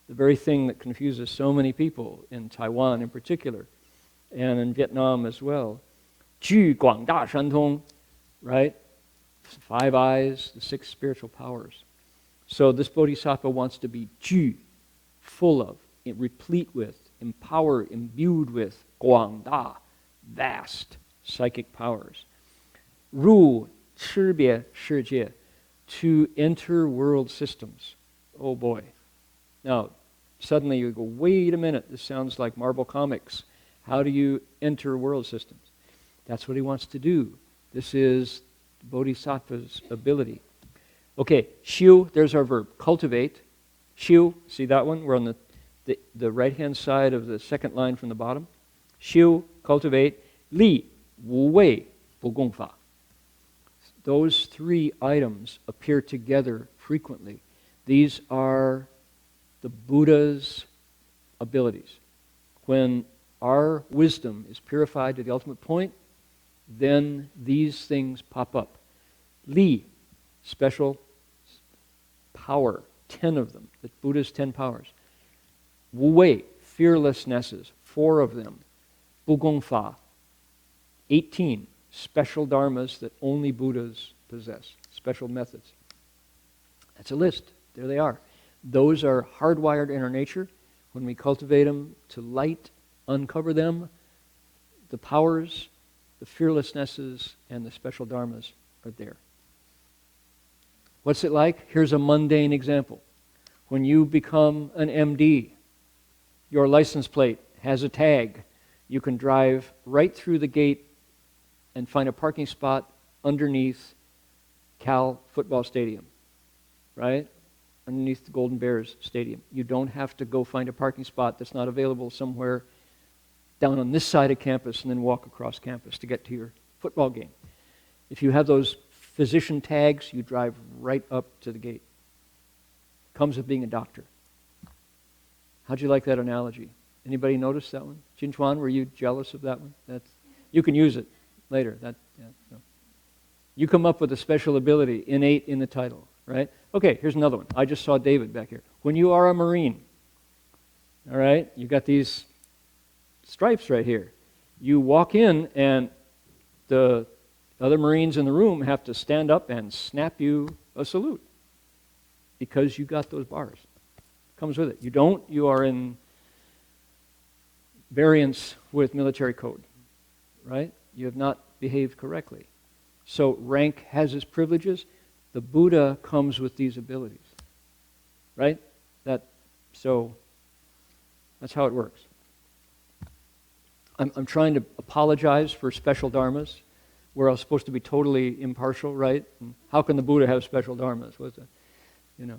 the very thing that confuses so many people in Taiwan in particular, and in Vietnam as well. Ju Guang Da Shantong, right? 5 eyes, the 6 spiritual powers. So this Bodhisattva wants to be Ju, full of, replete with, empowered, imbued with Guang Da, vast psychic powers. Ru Chibie Shijie, to enter world systems. Oh boy. Now, suddenly you go, wait a minute, this sounds like Marvel Comics. How do you enter world systems? That's what he wants to do. This is Bodhisattva's ability. Okay, xiu, there's our verb, cultivate. Xiu, see that one? We're on the right-hand side of the second line from the bottom. Xiu, cultivate. Li, wu wei, bu gong fa. Those 3 items appear together frequently. These are the Buddha's abilities. When our wisdom is purified to the ultimate point, then these things pop up. Li, special power, 10 of them, the Buddha's 10 powers. Wu wei, fearlessnesses, 4 of them. Bu gong fa, 18 special dharmas that only Buddhas possess, special methods. That's a list. There they are. Those are hardwired in our nature. When we cultivate them to light, uncover them, the powers, the fearlessnesses, and the special dharmas are there. What's it like? Here's a mundane example. When you become an MD, your license plate has a tag. You can drive right through the gate and find a parking spot underneath Cal football stadium, right? Underneath the Golden Bears stadium. You don't have to go find a parking spot that's not available somewhere down on this side of campus and then walk across campus to get to your football game. If you have those physician tags, you drive right up to the gate. Comes with being a doctor. How'd you like that analogy? Anybody notice that one? Jin Chuan, were you jealous of that one? You can use it later. So. You come up with a special ability, innate in the title, right? Okay, here's another one. I just saw David back here. When you are a Marine, all right, you got these stripes right here. You walk in and the other Marines in the room have to stand up and snap you a salute because you got those bars. Comes with it. You don't, you are in variance with military code, right? You have not behaved correctly. So rank has its privileges. The Buddha comes with these abilities, right? So that's how it works. I'm trying to apologize for special dharmas, where I was supposed to be totally impartial, right? And how can the Buddha have special dharmas? What's that? You know,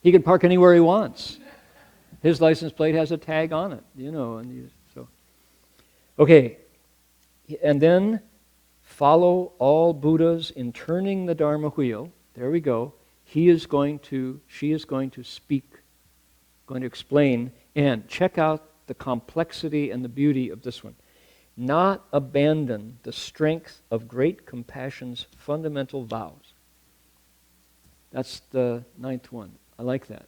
he can park anywhere he wants. His license plate has a tag on it, you know, and so. Okay, and then follow all Buddhas in turning the Dharma wheel. There we go. She is going to speak, going to explain, and check out the complexity and the beauty of this one. Not abandon the strength of great compassion's fundamental vows. That's the 9th one. I like that.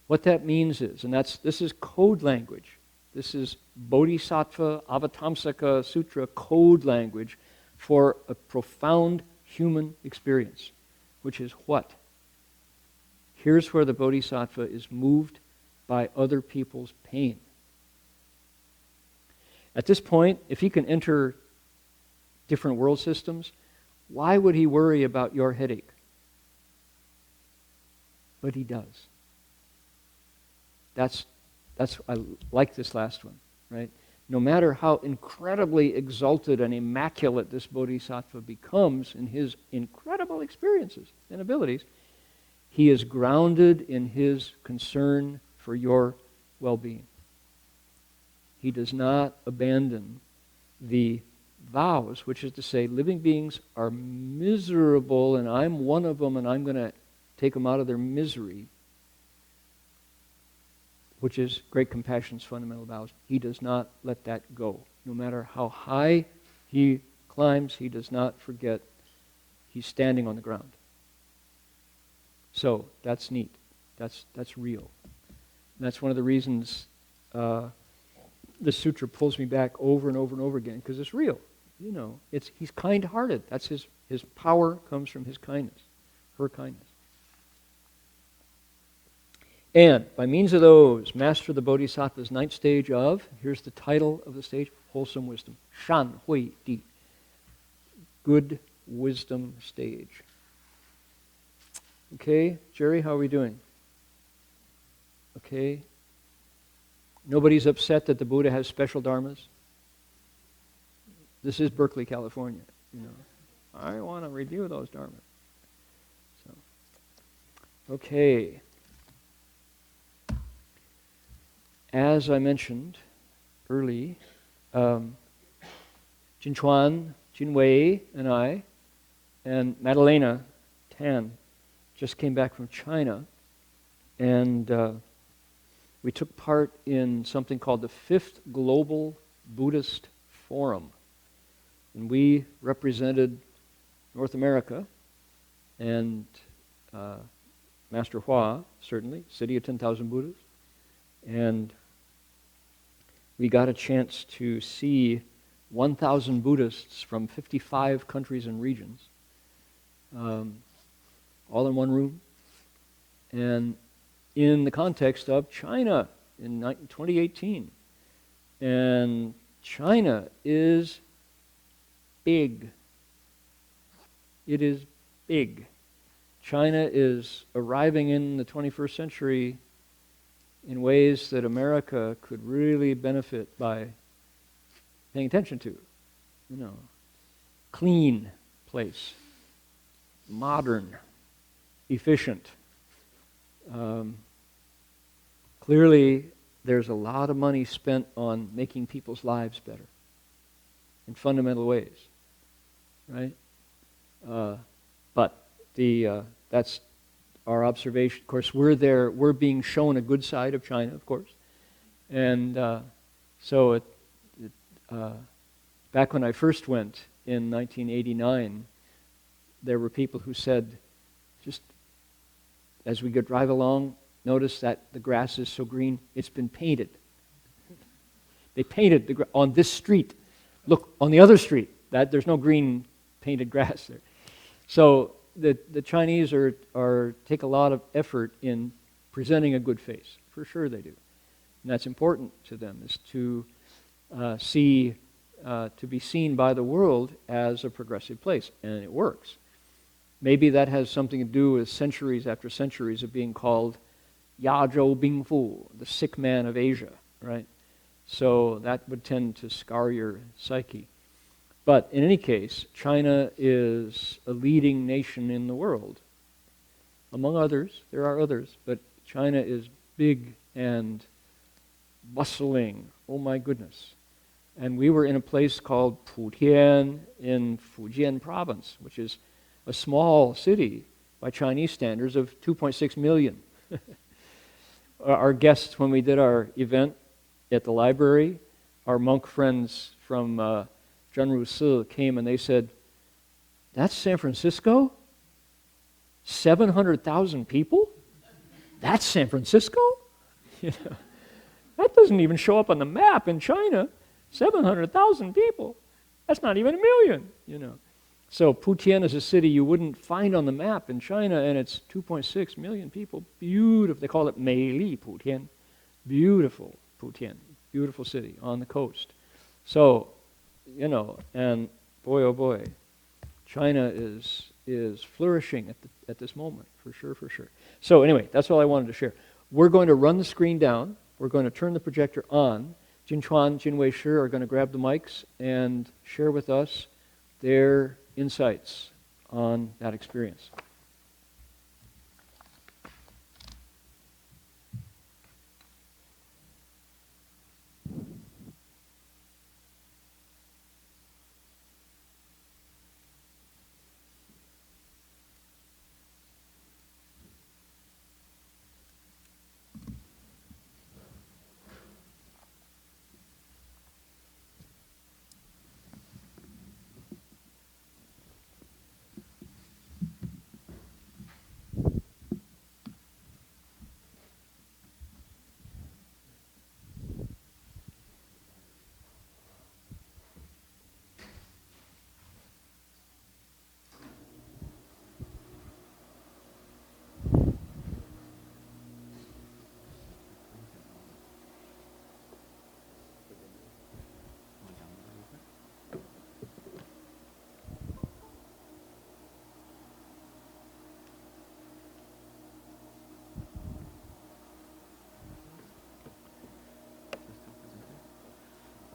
What that means is, and this is code language. This is Bodhisattva Avatamsaka Sutra code language for a profound human experience, which is what? Here's where the Bodhisattva is moved by other people's pain. At this point, if he can enter different world systems, why would he worry about your headache? But he does. That's I like this last one, right? No matter how incredibly exalted and immaculate this Bodhisattva becomes in his incredible experiences and abilities, he is grounded in his concern for your well-being. He does not abandon the vows, which is to say, living beings are miserable and I'm one of them and I'm going to take them out of their misery, which is great compassion's fundamental vows. He does not let that go. No matter how high he climbs, he does not forget he's standing on the ground. So that's neat. That's real. And that's one of the reasons this sutra pulls me back over and over and over again, because it's real. You know, he's kind-hearted. That's his power comes from his kindness, her kindness. And by means of those, master the Bodhisattva's 9th stage of, here's the title of the stage, wholesome wisdom. Shan Hui Di. Good wisdom stage. Okay, Jerry, how are we doing? Okay. Nobody's upset that the Buddha has special dharmas? This is Berkeley, California. You know, I want to review those dharmas. So, okay. As I mentioned early, Jinchuan, Jinwei, and I, and Madalena Tan just came back from China, and we took part in something called the 5th Global Buddhist Forum. And we represented North America and Master Hua, certainly, City of 10,000 Buddhas. And we got a chance to see 1,000 Buddhists from 55 countries and regions, all in one room. And in the context of China in 2018. And China is big. It is big. China is arriving in the 21st century in ways that America could really benefit by paying attention to. You know, clean place, modern, efficient. Clearly, there's a lot of money spent on making people's lives better in fundamental ways, right? But that's our observation. Of course, we're being shown a good side of China, of course. And so back when I first went in 1989, there were people who said, just as we could drive along, notice that the grass is so green, it's been painted. They painted on this street. Look, on the other street, there's no green painted grass there. So the Chinese take a lot of effort in presenting a good face. For sure they do. And that's important to them, is to be seen by the world as a progressive place. And it works. Maybe that has something to do with centuries after centuries of being called Yazhou Bingfu, the sick man of Asia, right? So that would tend to scar your psyche. But in any case, China is a leading nation in the world. Among others, there are others, but China is big and bustling. Oh my goodness. And we were in a place called Putian in Fujian province, which is a small city by Chinese standards of 2.6 million. Our guests, when we did our event at the library, our monk friends from Zhenru Si came and they said, "That's San Francisco? 700,000 people? That's San Francisco?" You know, that doesn't even show up on the map in China. 700,000 people. That's not even a million, you know. So Putian is a city you wouldn't find on the map in China, and it's 2.6 million people. Beautiful. They call it Meili Putian. Beautiful Putian. Beautiful city on the coast. So, you know, and boy, oh boy, China is flourishing at this moment, for sure, for sure. So anyway, that's all I wanted to share. We're going to run the screen down. We're going to turn the projector on. Jin Chuan, Jin Wei Shi are going to grab the mics and share with us their insights on that experience.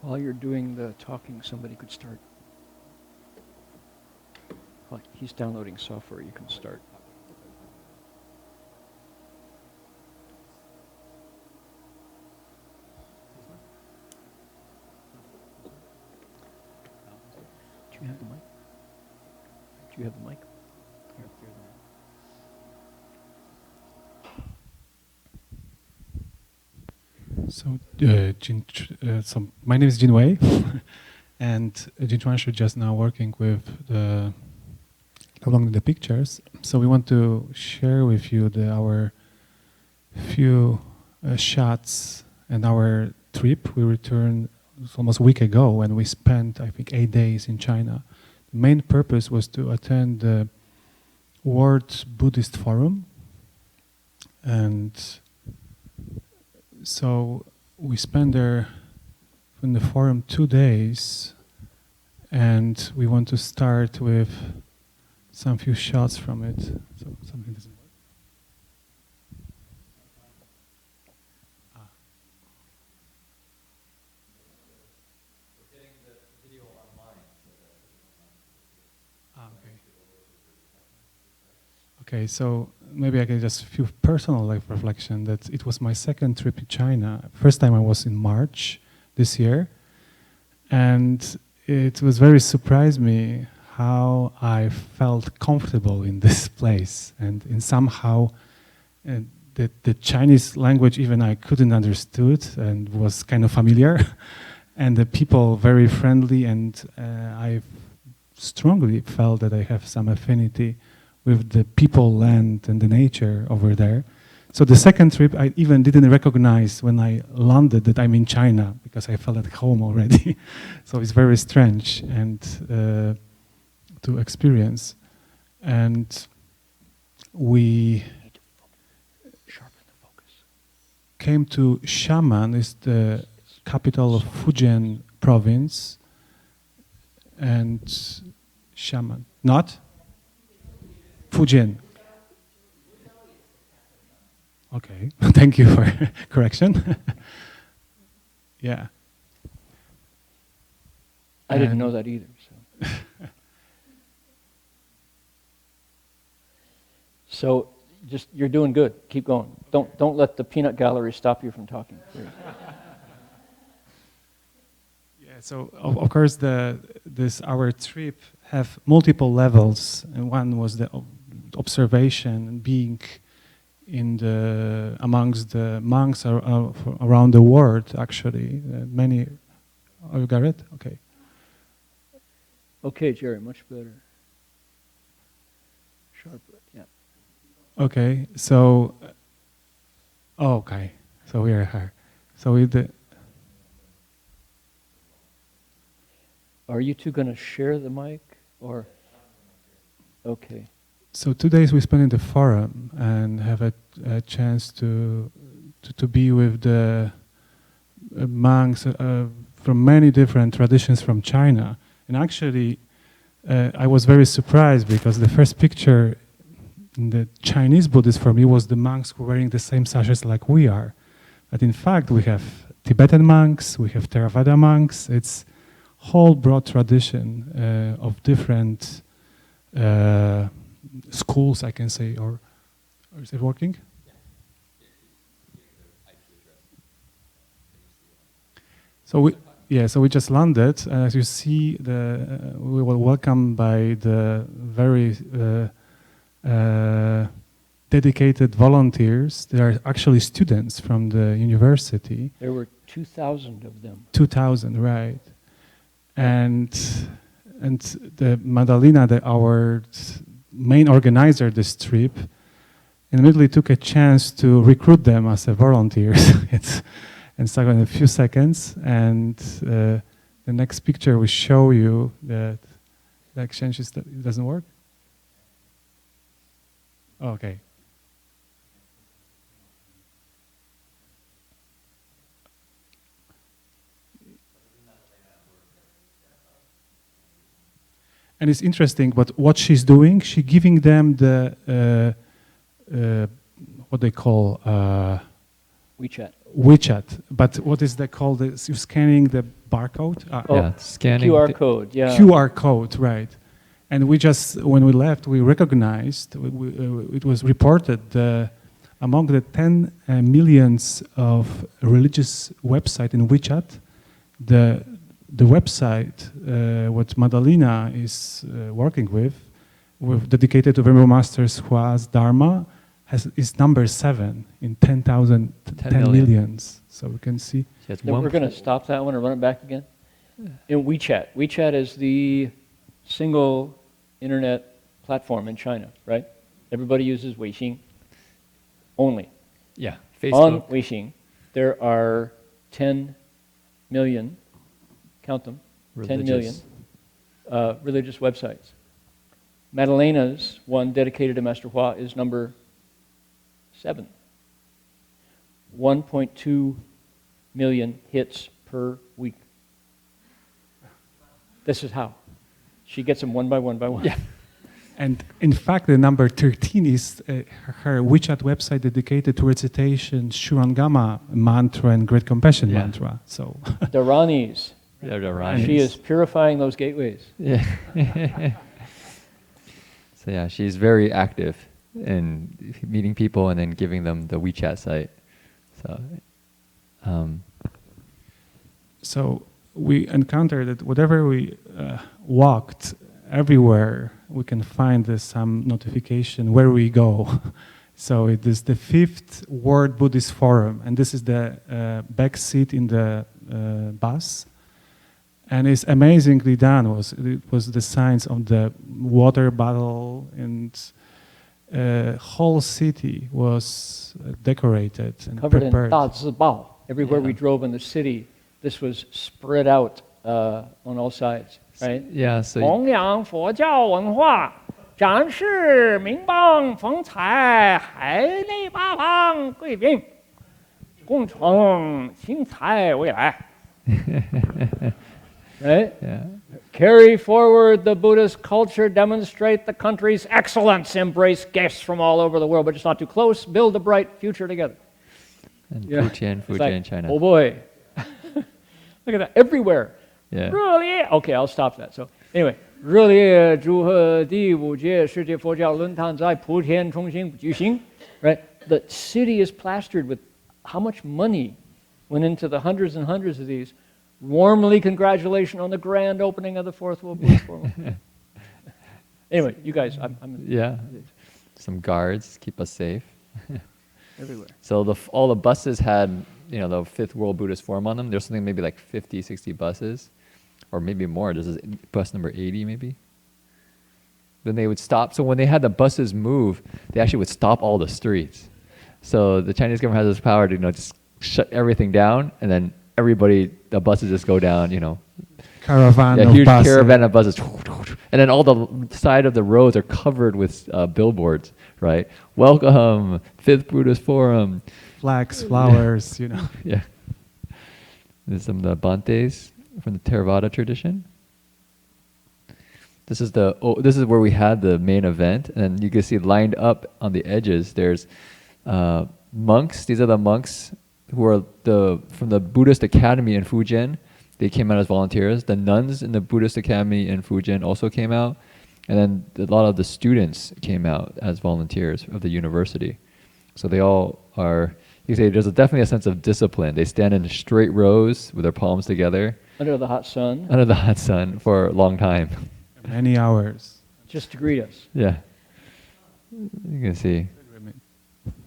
While you're doing the talking, somebody could start. While he's downloading software, you can start. Do you have the mic? Do you have the mic? Here. So, so my name is Jin Wei, and Jin Chuan is just now working with along the pictures. So we want to share with you our few shots and our trip. We returned almost a week ago, when we spent, I think, 8 days in China. The main purpose was to attend the World Buddhist Forum, and so we spent there in the forum 2 days, and we want to start with some few shots from it. So something doesn't work. We're getting the video online. Okay, so maybe I can just few personal life reflection that it was my second trip to China. First time I was in March this year, and it was very surprised me how I felt comfortable in this place, and in somehow the Chinese language even I couldn't understood and was kind of familiar, and the people very friendly, and I strongly felt that I have some affinity with the people, land, and the nature over there. So the second trip, I even didn't recognize when I landed that I'm in China, because I felt at home already. So it's very strange and to experience. And we came to Xiamen, is the capital of Fujian province, and Xiamen, not? Fujian. Okay, thank you for correction. Yeah. I didn't know that either. So, so just you're doing good. Keep going. Don't let the peanut gallery stop you from talking. Yeah. So of course our trip have multiple levels, and one was the observation and being amongst the monks around the world. Actually, many. Oh, you got it? Okay. Okay, Jerry, much better. Sharper, yeah. Okay, so. Okay, so we are here. So with the. Are you two going to share the mic, or? Okay. So 2 days we spent in the forum and have a chance to be with the monks from many different traditions from China. And actually, I was very surprised because the first picture in the Chinese Buddhist for me was the monks who were wearing the same sashes like we are. But in fact, we have Tibetan monks, we have Theravada monks. It's whole broad tradition of different schools, I can say, or is it working? So we just landed, and as you see, we were welcomed by the very dedicated volunteers. They are actually students from the university. There were 2,000 of them. 2,000, right? And the Madalena, our main organizer of this trip, immediately took a chance to recruit them as a volunteers. And so in a few seconds, and the next picture will show you that the exchange it doesn't work. Okay. And it's interesting, but what she's doing, she's giving them the what they call WeChat. WeChat. But what is that called? You're scanning the barcode. Yeah, scanning QR code. Yeah. QR code, right? And we just, when we left, we recognized. It was reported among the 10 millions of religious website in WeChat, the website what Madalena is working with dedicated to Venerable Masters Hua's Dharma, is number 7 in 10 millions. So we can see. Then we're going to stop that one and run it back again. In WeChat. WeChat is the single internet platform in China, right? Everybody uses Weixin only. Yeah, On Facebook. Weixin, there are 10 million, count them, 10 million religious websites. Madalena's one dedicated to Master Hua is number 7. 1.2 million hits per week. This is how. She gets them one by one by one. Yeah. And in fact, the number 13 is her WeChat website dedicated to recitation Shurangama mantra and Great Compassion mantra. So Dharanis. They're Dharanis. She is purifying those gateways. Yeah. So yeah, she's very active in meeting people and then giving them the WeChat site. So we encountered that whatever we walked, everywhere we can find some notification where we go. So it is the 5th World Buddhist Forum, and this is the back seat in the bus. And it's amazingly done. It was the signs of the water bottle, and whole city was decorated and Covered prepared. in 大字报. Everywhere we drove in the city, this was spread out on all sides, right? Yeah, so 弘扬佛教文化，展示名邦风采，海内八方贵宾，共创新彩未来。Right? yeah. Carry forward the Buddhist culture, demonstrate the country's excellence, embrace guests from all over the world, but just not too close, build a bright future together. And Yeah. Fujian, It's like, China. oh boy. Look at that, everywhere. Yeah. Really? Okay, I'll stop that. So anyway, 热烈祝贺第5届世界佛教论坛在莆田重新举行. Right? The city is plastered with how much money went into the hundreds and hundreds of these. Warmly congratulations on the grand opening of the 4th World Buddhist Forum. Anyway, you guys, I'm Yeah. Some guards keep us safe. Everywhere. So all the buses had, you know, the Fifth World Buddhist Forum on them. There's something maybe like 50, 60 buses, or maybe more. This is bus number 80 maybe. Then they would stop. So when they had the buses move, they actually would stop all the streets. So the Chinese government has this power to, you know, just shut everything down, and then the buses just go down, you know. Caravan of huge buses. caravan of buses. And then all the side of the roads are covered with billboards, right? Welcome, Fifth Buddhist Forum. Flags, flowers, you know. Yeah. There's some of the Bantes from the Theravada tradition. This is where we had the main event, and you can see lined up on the edges. There's monks. These are the monks who are from the Buddhist Academy in Fujian. They came out as volunteers. The nuns in the Buddhist Academy in Fujian also came out, and then a lot of the students came out as volunteers of the university. So they all are. You say there's definitely a sense of discipline. They stand in straight rows with their palms together Under the hot sun. under the hot sun for a long time. Many hours. Just to greet us. Yeah, you can see.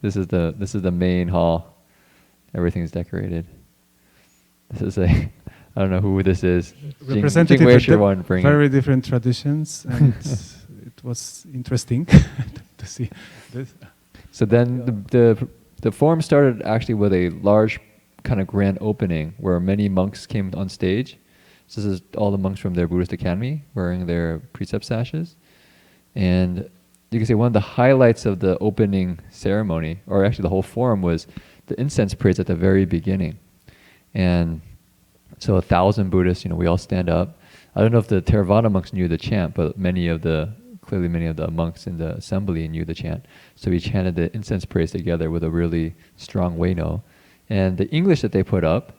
This is the main hall. Everything's decorated. This is I don't know who this is. Representative of very different traditions, and it was interesting to see this. So then the forum started actually with a large kind of grand opening where many monks came on stage. So this is all the monks from their Buddhist Academy wearing their precept sashes. And you can say one of the highlights of the opening ceremony, or actually the whole forum, was the incense praise at the very beginning. And so 1,000 Buddhists, we all stand up. I don't know if the Theravada monks knew the chant, but many of the monks in the assembly knew the chant. So we chanted the incense praise together with a really strong Weno. And the English that they put up,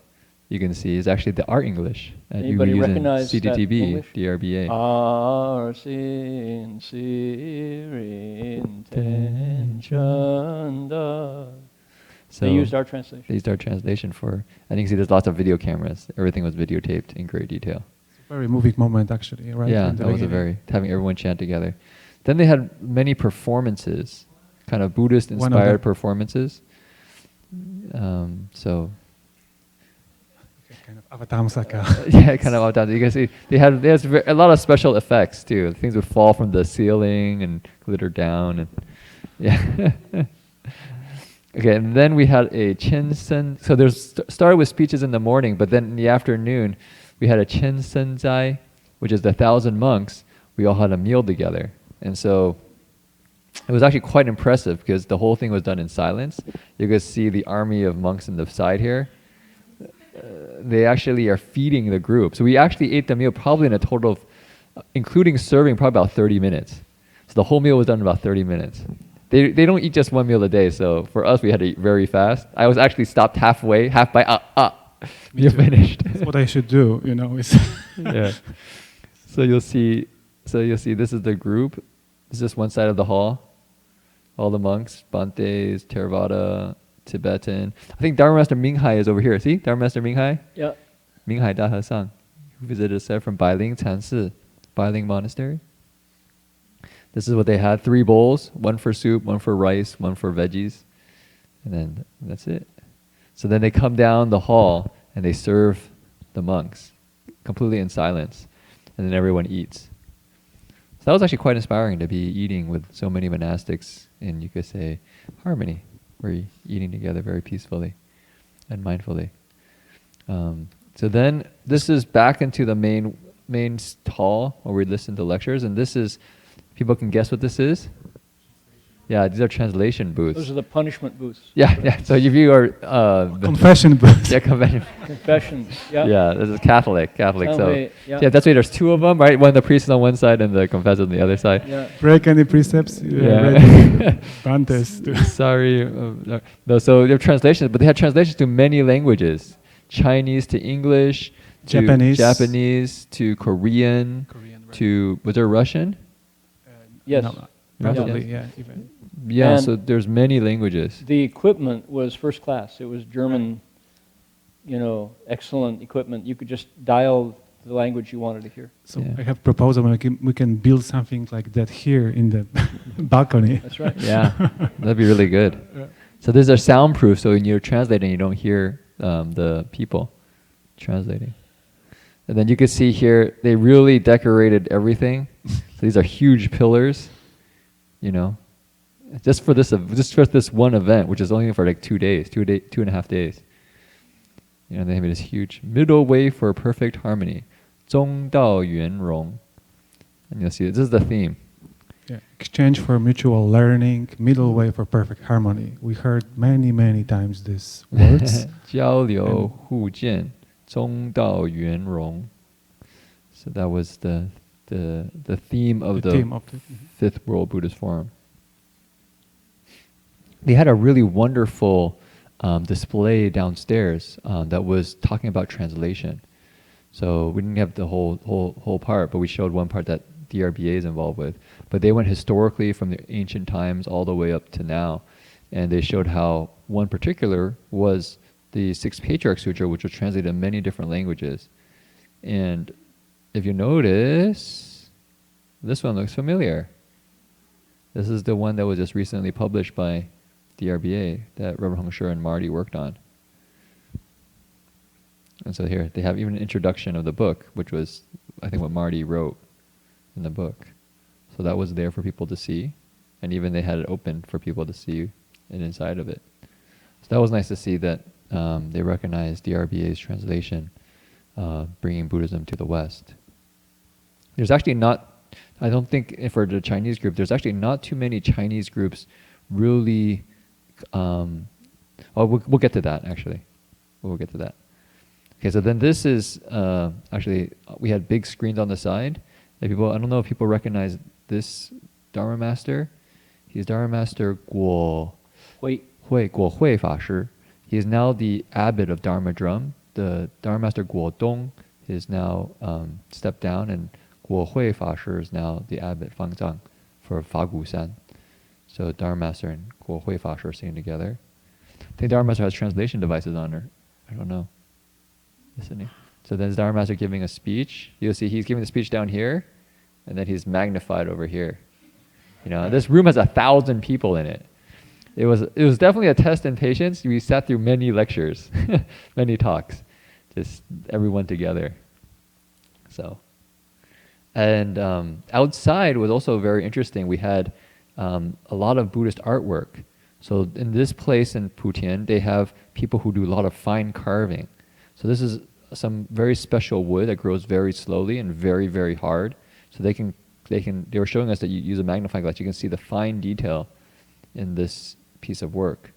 you can see, is actually the art English. Anybody recognize that CDTB, English? DRBA. Our sincere intention. So they used our translation. They used our translation for, and you can see there's lots of video cameras. Everything was videotaped in great detail. Very moving moment, actually, right? Yeah, that was having everyone chant together. Then they had many performances, kind of Buddhist-inspired performances. So kind of Avatamsaka. yeah, kind of Avatamsaka. You can see they had a lot of special effects too. Things would fall from the ceiling and glitter down, and yeah. Okay, and then we had a Chinsen. So there's started with speeches in the morning, but then in the afternoon, we had a Chinsen Zai, which is the 1,000 monks. We all had a meal together, and so it was actually quite impressive because the whole thing was done in silence. You could see the army of monks on the side here. They actually are feeding the group. So we actually ate the meal probably in a total of, including serving, probably about 30 minutes. So the whole meal was done in about 30 minutes. They don't eat just one meal a day, so for us, we had to eat very fast. I was actually stopped half by, you're finished. That's what I should do, Yeah. So you'll see, this is the group. This is just one side of the hall. All the monks, Bantes, Theravada, Tibetan. I think Dharma Master Minghai is over here. See, Dharma Master Minghai? Yeah. Minghai Dahasang, who visited us there from Bailing Cansi, Bailing Monastery. This is what they had: 3 bowls, one for soup, one for rice, one for veggies, and then that's it. So then they come down the hall and they serve the monks, completely in silence, and then everyone eats. So that was actually quite inspiring to be eating with so many monastics in, you could say, harmony. We're eating together very peacefully and mindfully. So then this is back into the main hall where we listen to lectures, and this is, people can guess what this is? Yeah, these are translation booths. Those are the punishment booths. Yeah. So if you are confession booths. Yeah, confession. Confessions. Yeah. Yeah, this is Catholic. So yeah, that's why there's 2 of them, right? One the priest on one side and the confessor on the other side. Yeah. Break any precepts. Yeah. Bantes. Sorry. No. So they have translations, but they had translations to many languages: Chinese to English, to Japanese to Korean, to, was there Russian? Yes. No, probably, yeah. Even. Yeah, And so there's many languages. the equipment was first class. It was German, excellent equipment. You could just dial the language you wanted to hear. So Yeah. I have a proposal. We can build something like that here in the balcony. That's right. Yeah, that'd be really good. So these are soundproof, so when you're translating, you don't hear the people translating. And then you can see here, they really decorated everything. So these are huge pillars, you know, just for this one event, which is only for like 2 days, 2.5 days. You know, they have this huge middle way for perfect harmony, 中道圆融. And you'll see this is the theme. Yeah. Exchange for mutual learning, middle way for perfect harmony. We heard many times these words. 交流互鉴，中道圆融. So that was the theme of the Fifth World Buddhist Forum. They had a really wonderful display downstairs that was talking about translation. So we didn't have the whole part, but we showed one part that DRBA is involved with. But they went historically from the ancient times all the way up to now, and they showed how one particular was the Sixth Patriarch Sutra, which was translated in many different languages. And if you notice, this one looks familiar. This is the one that was just recently published by DRBA that Reverend Heng Sure and Marty worked on. And so here, they have even an introduction of the book, which was, I think, what Marty wrote in the book. So that was there for people to see. And even they had it open for people to see and inside of it. So that was nice to see that they recognized DRBA's translation, bringing Buddhism to the West. There's actually not, I don't think for the Chinese group, there's actually not too many Chinese groups really, we'll get to that actually. We'll get to that. Okay, so then this is, actually, we had big screens on the side. And people, I don't know if people recognize this Dharma Master. He's Dharma Master Guo Hui Fa Shi. He is now the abbot of Dharma Drum. The Dharma Master Guo Dong is now stepped down, and Guo Hui Fa Shi is now the abbot Fang Zhang for Fa Gu San. So Dharma Master and Guo Hui Fa Shi are singing together. I think Dharma Master has translation devices on her. I don't know. Listening. So then Dharma Master giving a speech. You'll see he's giving the speech down here, and then he's magnified over here. You know, this room has 1,000 people in it. It was definitely a test in patience. We sat through many lectures, many talks, just everyone together. So, and outside was also very interesting. We had a lot of Buddhist artwork. So in this place in Putian, they have people who do a lot of fine carving. So this is some very special wood that grows very slowly and very, very hard. So they were showing us that you use a magnifying glass, you can see the fine detail in this piece of work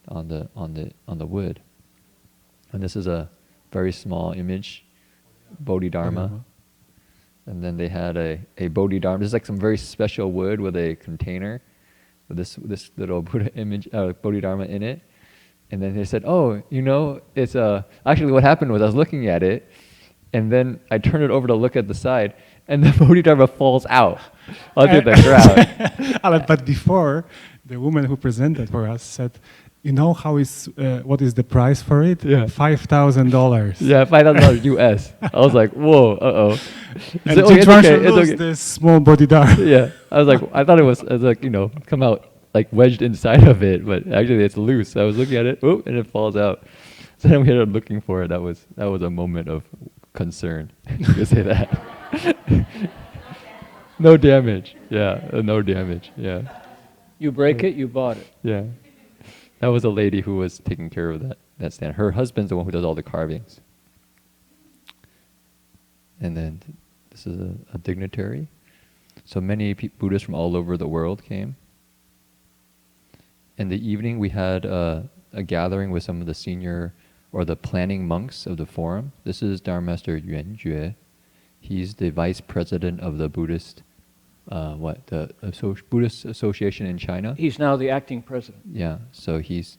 on the wood. And this is a very small image, Bodhidharma. And then they had a Bodhidharma. This is like some very special wood with a container with this little Buddha image, Bodhidharma in it. And then they said, oh, you know, it's actually what happened was I was looking at it, and then I turned it over to look at the side, and the Bodhidharma falls out onto the ground. But before, the woman who presented for us said, you know what is the price for it? Yeah. $5,000. Yeah, $5,000 US. I was like, whoa, uh-oh. And so, lose this small Bodhidharma. Yeah, I thought it was like, you know, come out like wedged inside of it, but actually it's loose. I was looking at it, and it falls out. So then we ended up looking for it. That was a moment of concern. You could say that. No damage. Yeah, no damage. Yeah. You break it, you bought it. Yeah. That was a lady who was taking care of that stand. Her husband's the one who does all the carvings. And then this is a dignitary. So many Buddhists from all over the world came. In the evening, we had a gathering with some of the senior or the planning monks of the forum. This is Dharma Master Yuan Jue. He's the vice president of the Buddhist, Buddhist Association in China. He's now the acting president. Yeah, so he's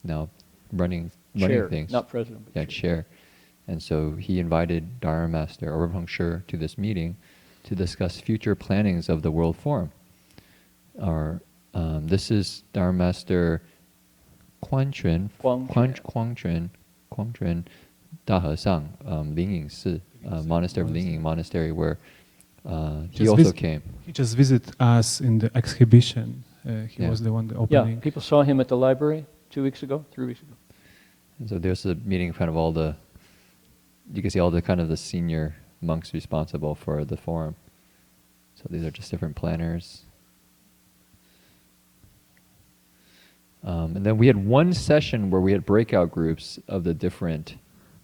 now running Chair, things. not president. Yeah, chair. And so he invited Dharma Master or Reverend Heng Sure to this meeting to discuss future plannings of the World Forum. This is Dharma Master Quangquan Dahesang, Lingying Si, monastery of Lingying Monastery, where he also came. He just visited us in the exhibition He Yeah. was the one Yeah, opening. people saw him at the library 2 weeks ago, 3 weeks ago. And so there's a meeting of kind of all the, you can see all the kind of the senior monks responsible for the forum. So these are just different planners. And then we had one session where we had breakout groups of the different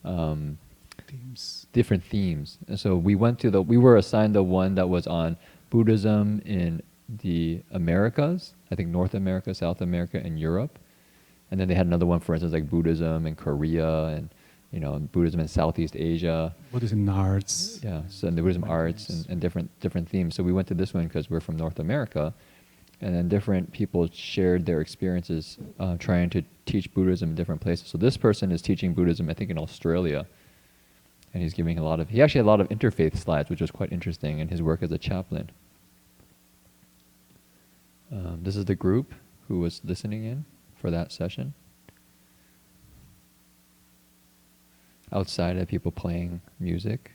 Themes. different themes. And so we were assigned the one that was on Buddhism in the Americas, I think North America, South America, and Europe. And then they had another one, for instance, like Buddhism in Korea and, Buddhism in Southeast Asia. Buddhism arts. Yeah, so and the Buddhism arts and different themes. So we went to this one because we're from North America. And then different people shared their experiences trying to teach Buddhism in different places. So this person is teaching Buddhism, I think, in Australia. And he's giving he actually had a lot of interfaith slides, which was quite interesting, in his work as a chaplain. This is the group who was listening in for that session. Outside had people playing music.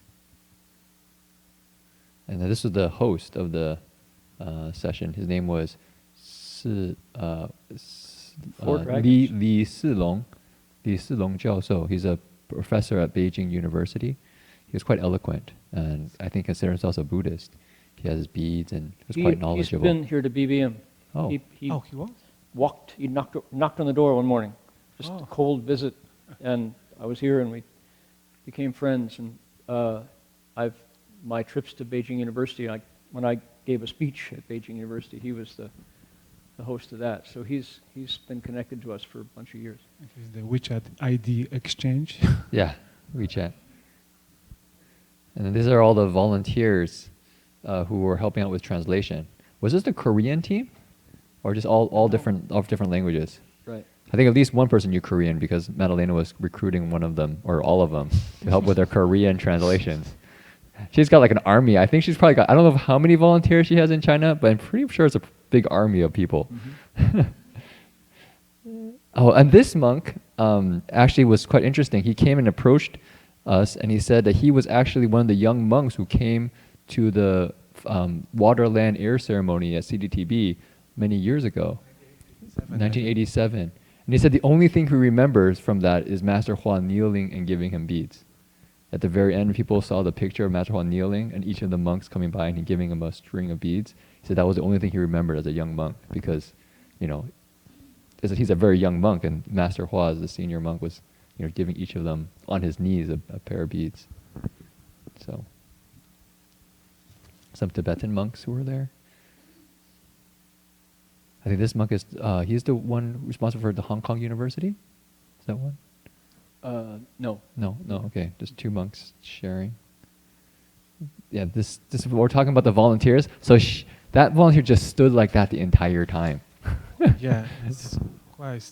And then this was the host of the session. His name was Li Silong Jiao. He's a professor at Beijing University. He was quite eloquent, and I think considers himself a Buddhist. He has his beads and was quite knowledgeable. He's been here to BBM. Oh. He He was? he knocked on the door one morning, just a cold visit, and I was here and we became friends. And my trips to Beijing University, when I gave a speech at Beijing University, he was the host of that. So he's been connected to us for a bunch of years. He's the WeChat ID exchange. Yeah, WeChat. And then these are all the volunteers who were helping out with translation. Was this the Korean team, or just all different languages? Right. I think at least one person knew Korean because Madalena was recruiting one of them or all of them to help with their Korean translations. She's got like an army. I think she's probably got, I don't know how many volunteers she has in China, but I'm pretty sure it's a big army of people. Oh, and this monk actually was quite interesting. He came and approached us, and he said that he was actually one of the young monks who came to the water, land, air ceremony at CDTB many years ago, 1987. And he said the only thing he remembers from that is Master Hua kneeling and giving him beads. At the very end, people saw the picture of Master Hua kneeling and each of the monks coming by and he giving him a string of beads. He said that was the only thing he remembered as a young monk because, he's a very young monk, and Master Hua, as the senior monk, was, giving each of them on his knees a pair of beads. So, some Tibetan monks who were there. I think this monk is, he's the one responsible for the Hong Kong University? Is that one? No. No, okay. Just two monks sharing. Yeah, this we're talking about the volunteers. So that volunteer just stood like that the entire time. Yeah, it's quite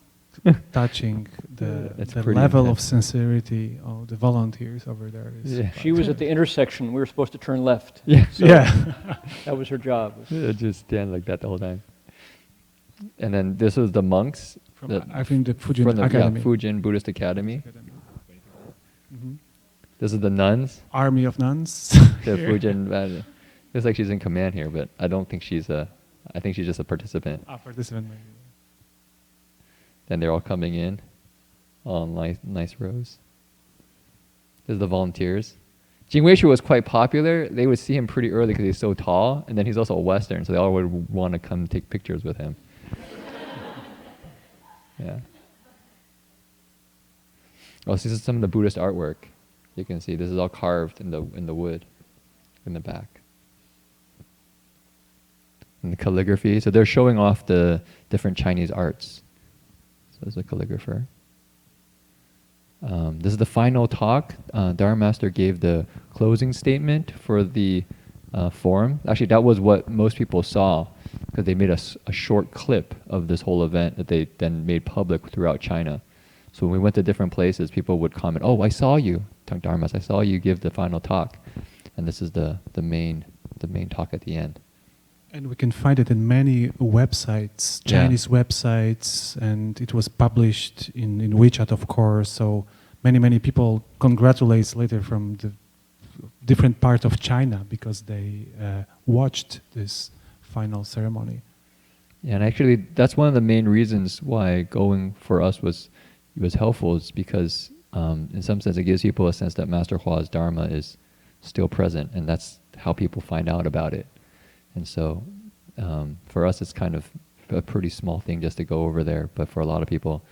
touching the pretty level intense. of sincerity of the volunteers over there. She was at the intersection. We were supposed to turn left. Yeah. So Yeah. that was her job. Just stand like that the whole time. And then this was the monks. I think the Fujin from the Academy. Fujin Buddhist Academy. Mhm. This is the nuns. Army of nuns. The Here. Fujin. Looks like she's in command here, but I don't think I think she's just a participant. Participant maybe. Then they're all coming in, all nice rows. There's the volunteers. Jing Weishu was quite popular. They would see him pretty early because he's so tall, and then he's also a Western, so they all would want to come take pictures with him. Yeah. Oh, so this is some of the Buddhist artwork. You can see this is all carved in the wood, in the back. And the calligraphy. So they're showing off the different Chinese arts. So there's a calligrapher. This is the final talk. Dharma Master gave the closing statement for the forum. Actually, that was what most people saw because they made a short clip of this whole event that they then made public throughout China. So when we went to different places, people would comment, "Oh, I saw you, Dharmas. I saw you give the final talk," and this is the main talk at the end. And we can find it in many websites, Chinese websites, and it was published in WeChat, of course. So many people congratulate later from the different part of China because they watched this final ceremony. Yeah, and actually, that's one of the main reasons why going for us was helpful. Is because in some sense it gives people a sense that Master Hua's Dharma is still present, and that's how people find out about it. And so, for us, it's kind of a pretty small thing just to go over there, but for a lot of people,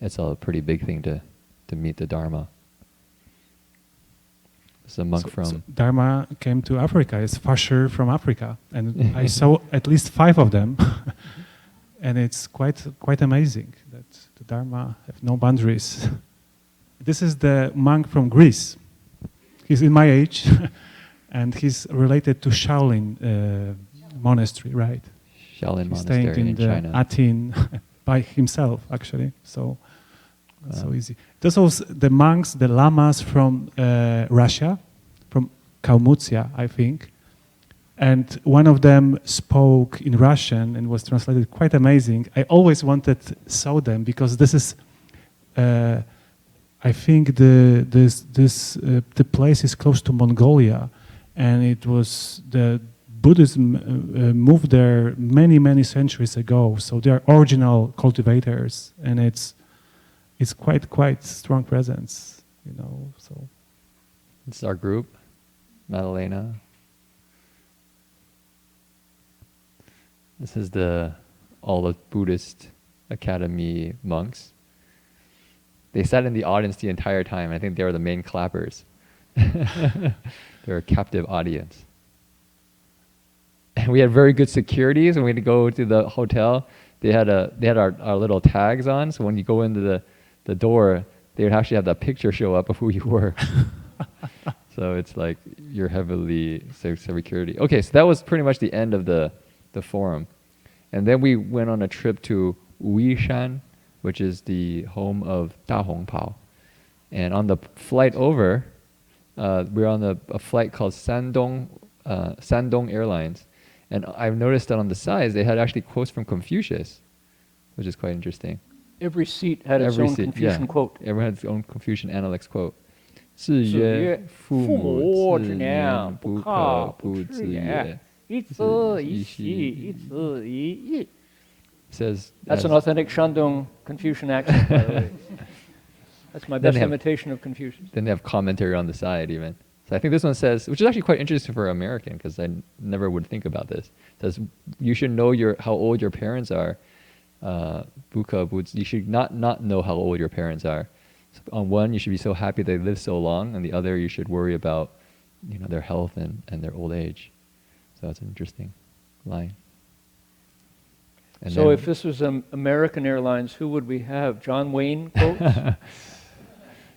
it's a pretty big thing to meet the Dharma. It's a monk so Dharma came to Africa. It's Fasher from Africa, and I saw at least 5 of them, and it's quite amazing that the Dharma have no boundaries. This is the monk from Greece. He's in my age, and he's related to Shaolin monastery, right? Shaolin he's monastery staying in China. Athene by himself, actually. So. So easy. There's also the monks, the lamas from Russia, from Kalmykia, I think. And one of them spoke in Russian and was translated quite amazing. I always wanted to saw them because this is, I think the place is close to Mongolia, and it was the Buddhism moved there many centuries ago. So they are original cultivators, and it's quite strong presence, you know. So It's our group, Madalena. This is all the Buddhist Academy monks. They sat in the audience the entire time. I think they were the main clappers. They're a captive audience. And we had very good securities when we'd go to the hotel. They had our little tags on, so when you go into the door, they would actually have that picture show up of who you were. So it's like you're heavily security. Okay, so that was pretty much the end of the forum. And then we went on a trip to Wuishan, which is the home of Da Hongpao. And on the flight over, we were on a flight called Shandong Airlines. And I've noticed that on the sides, they had actually quotes from Confucius, which is quite interesting. Every seat had its own Confucian quote. Everyone had its own Confucian analects quote. 子曰：父母之良，不可不知也。一子一习，一子一义。 Says that's an authentic Shandong Confucian accent, by the way. That's my best imitation of Confucius. Then they have commentary on the side even. So I think this one says, which is actually quite interesting for an American, because I never would think about this. It says you should know how old your parents are. You should not know how old your parents are. So on one, you should be so happy they live so long, and the other, you should worry about, their health and their old age. So that's an interesting line. And so if this was American Airlines, who would we have? John Wayne quotes?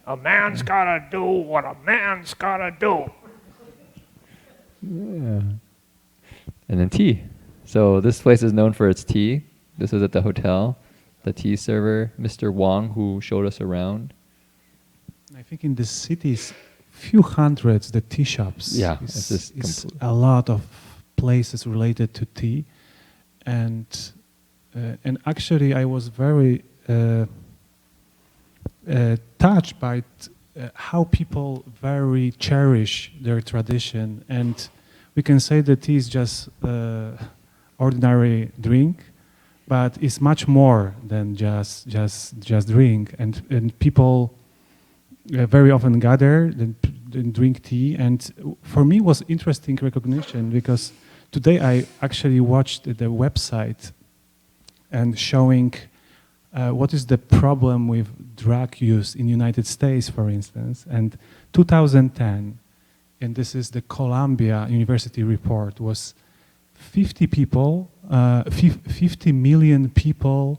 A man's gotta do what a man's gotta do. Yeah. And then tea. So this place is known for its tea. This was at the hotel. The tea server, Mr. Wang, who showed us around. I think in the cities, few hundreds, the tea shops. Yeah, it's a lot of places related to tea, and actually I was very touched by how people very cherish their tradition, and we can say that tea is just ordinary drink, but it's much more than just drink, and people very often gather and drink tea. And for me, it was interesting recognition, because today I actually watched the website and showing what is the problem with drug use in United States, for instance. And 2010, and this is the Columbia University report, was 50 million people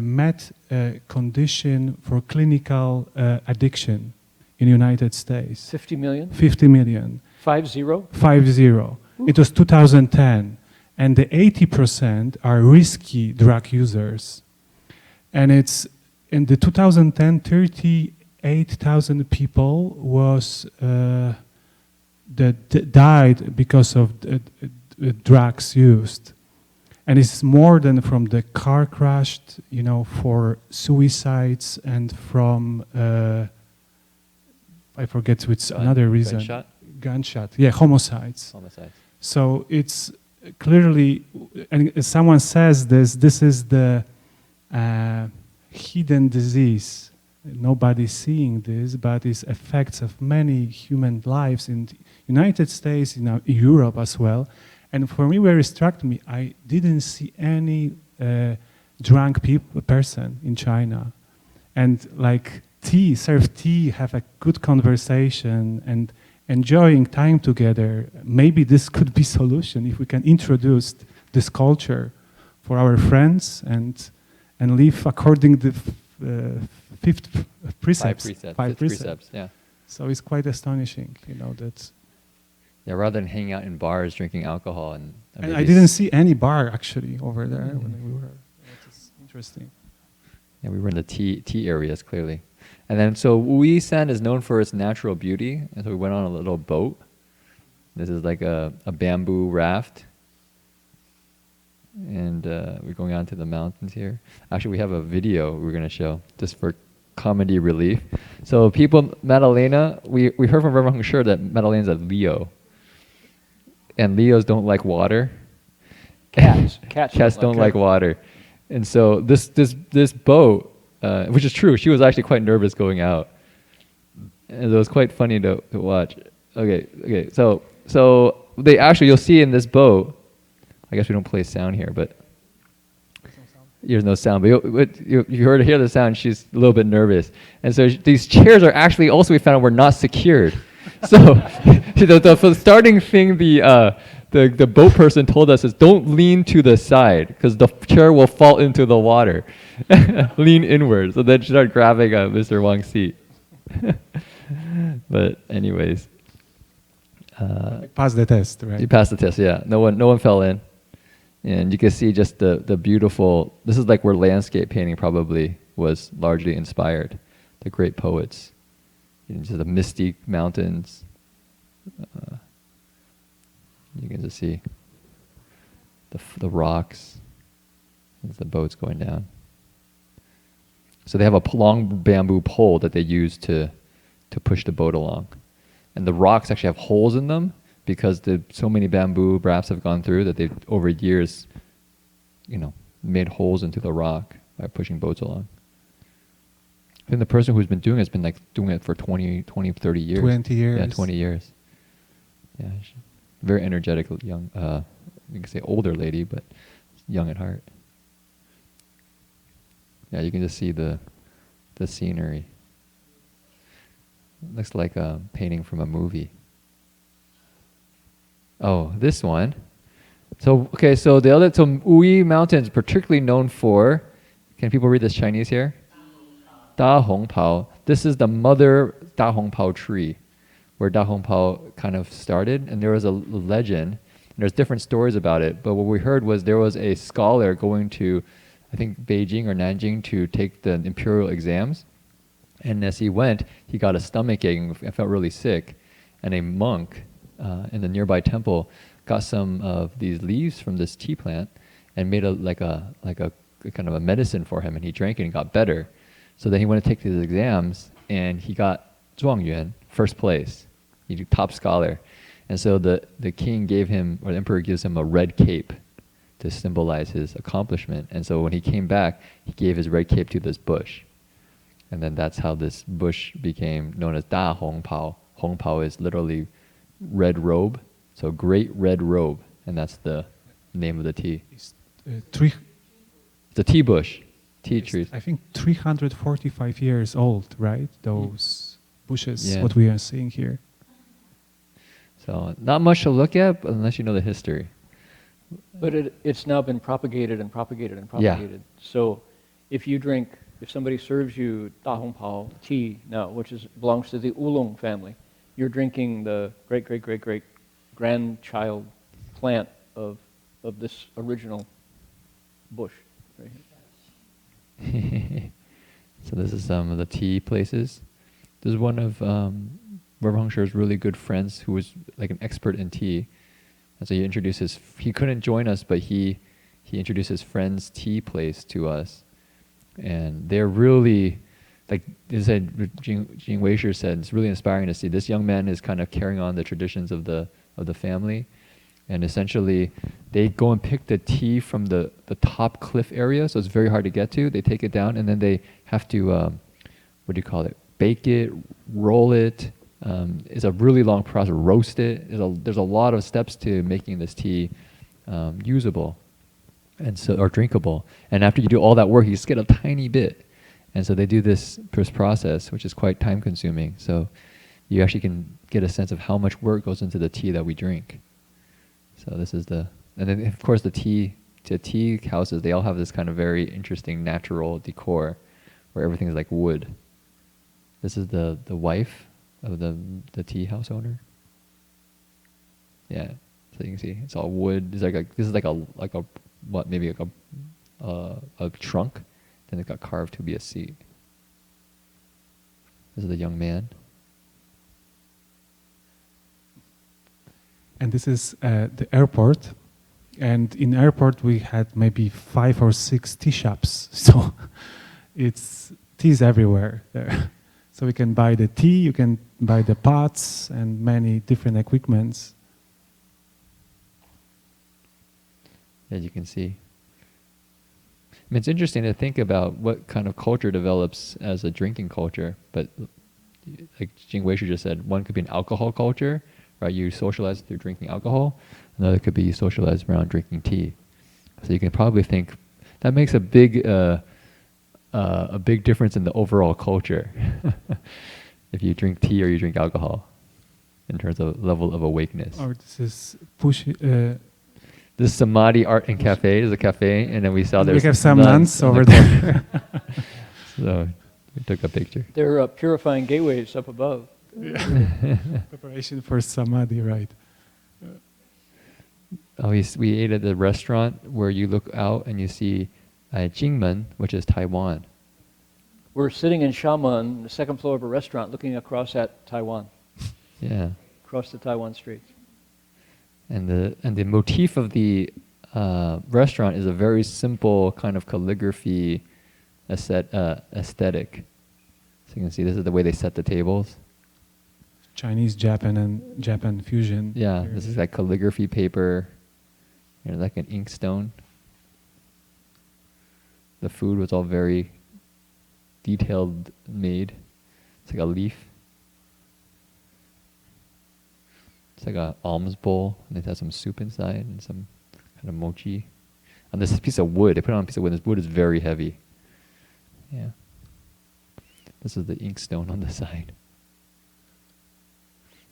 met a condition for clinical addiction in the United States. 50 million? 50 million. 50? 50. It was 2010. And the 80% are risky drug users. And it's in the 2010, 38,000 people was that died because of drugs used. And it's more than from the car crash, for suicides and from, I forget which another reason. Gunshot? Gunshot, yeah, homicides. Homicides. So it's clearly, and someone says this is the hidden disease. Nobody's seeing this, but it's effects of many human lives in the United States, in Europe as well. And for me, where it struck me, I didn't see any drunk person in China. And like serve tea, have a good conversation and enjoying time together. Maybe this could be solution if we can introduce this culture for our friends and live according to the fifth precepts. Five precepts, yeah. So it's quite astonishing, that. Yeah, rather than hanging out in bars drinking alcohol and I didn't see any bar actually over there when we were. It's interesting. Yeah, we were in the tea areas clearly. And then so Wuyi-san is known for its natural beauty, and so we went on a little boat. This is like a bamboo raft. And we're going on to the mountains here. Actually, we have a video we're going to show just for comedy relief. So people, Madalena, we heard from Reverend Heng Sure that Madalena's a Leo. And Leos don't like water. Cats don't like water. And so this boat, which is true, she was actually quite nervous going out. And it was quite funny to watch. Okay. So they actually, you'll see in this boat, I guess we don't play sound here, but there's no sound. But you hear the sound, she's a little bit nervous. And so these chairs are actually also, we found out, were not secured. So the starting thing the boat person told us is don't lean to the side because the chair will fall into the water. Lean inward. So then she started grabbing Mr. Wang's seat. But anyways. Passed the test, right? You passed the test, yeah. No one fell in. And you can see just the beautiful, this is like where landscape painting probably was largely inspired. The great poets. Just the misty mountains. You can just see the rocks as the boat's going down. So they have a long bamboo pole that they use to push the boat along. And the rocks actually have holes in them because so many bamboo rafts have gone through that they've, over years, made holes into the rock by pushing boats along. I think the person who's been doing it has been doing it for 20, 30 years. 20 years. Yeah, 20 years. Yeah, very energetic, young, you can say older lady, but young at heart. Yeah, you can just see the scenery. Looks like a painting from a movie. Oh, this one. So Wuyi Mountain is particularly known for, can people read this Chinese here? Da Hong Pao. This is the mother Da Hong Pao tree, where Da Hong Pao kind of started, and there was a legend, and there's different stories about it, but what we heard was there was a scholar going to, I think, Beijing or Nanjing to take the imperial exams, and as he went, he got a stomach ache and felt really sick, and a monk in the nearby temple got some of these leaves from this tea plant and made a kind of a medicine for him, and he drank it and got better. So then he went to take his exams, and he got Zhuangyuan, first place. He's a top scholar. And so the king gave him, or the emperor gives him a red cape to symbolize his accomplishment. And so when he came back, he gave his red cape to this bush. And then that's how this bush became known as Da Hong Pao. Hong Pao is literally red robe, so great red robe. And that's the name of the tea. It's a tea bush. Tea trees. I think 345 years old, right? Those bushes, Yeah. what we are seeing here. So not much to look at unless you know the history. But it's now been propagated and propagated and Yeah. propagated. So if somebody serves you Da Hong Pao tea now, which belongs to the Oolong family, you're drinking the great grandchild plant of this original bush right here. So this is some of the tea places. This is one of Reverend Heng Sure's really good friends who was like an expert in tea. And so he couldn't join us, but he introduced his friend's tea place to us. And they're really, like Jing Weisher said, it's really inspiring to see. This young man is kind of carrying on the traditions of the family. And essentially, they go and pick the tea from the top cliff area, so it's very hard to get to. They take it down, and then they have to, what do you call it, bake it, roll it. It's a really long process. Roast it. There's a lot of steps to making this tea usable, and so, or drinkable. And after you do all that work, you just get a tiny bit. And so they do this process, which is quite time consuming. So you actually can get a sense of how much work goes into the tea that we drink. So this is and then of course the tea houses, they all have this kind of very interesting natural decor where everything is like wood. This is the wife of the tea house owner. Yeah, so you can see it's all wood. It's like a trunk. Then it got carved to be a seat. This is the young man. And this is the airport. And in airport we had maybe 5 or 6 tea shops. So it's teas everywhere there. So we can buy the tea, you can buy the pots and many different equipments. As you can see. I mean, it's interesting to think about what kind of culture develops as a drinking culture, but like Jing Weishu just said, one could be an alcohol culture, right? You socialize through drinking alcohol. Another could be socialized around drinking tea. So you can probably think that makes a big difference in the overall culture if you drink tea or you drink alcohol in terms of level of awakeness. Or this is This is Samadhi Art and Cafe. There's a cafe, and then we saw there's we have some nuns over there. So we took a picture. There are purifying gateways up above. Preparation for samadhi, right? Oh, we ate at the restaurant where you look out and you see Jingmen, which is Taiwan. We're sitting in Xiamen, the second floor of a restaurant, looking across at Taiwan. Yeah. Across the Taiwan streets. And the motif of the restaurant is a very simple kind of calligraphy aesthetic. So you can see this is the way they set the tables. Chinese, Japan fusion. Yeah, this is like calligraphy paper, like an inkstone. The food was all very detailed made. It's like a leaf. It's like an alms bowl, and it has some soup inside and some kind of mochi. And this piece of wood, they put it on a piece of wood. This wood is very heavy. Yeah. This is the inkstone on the side.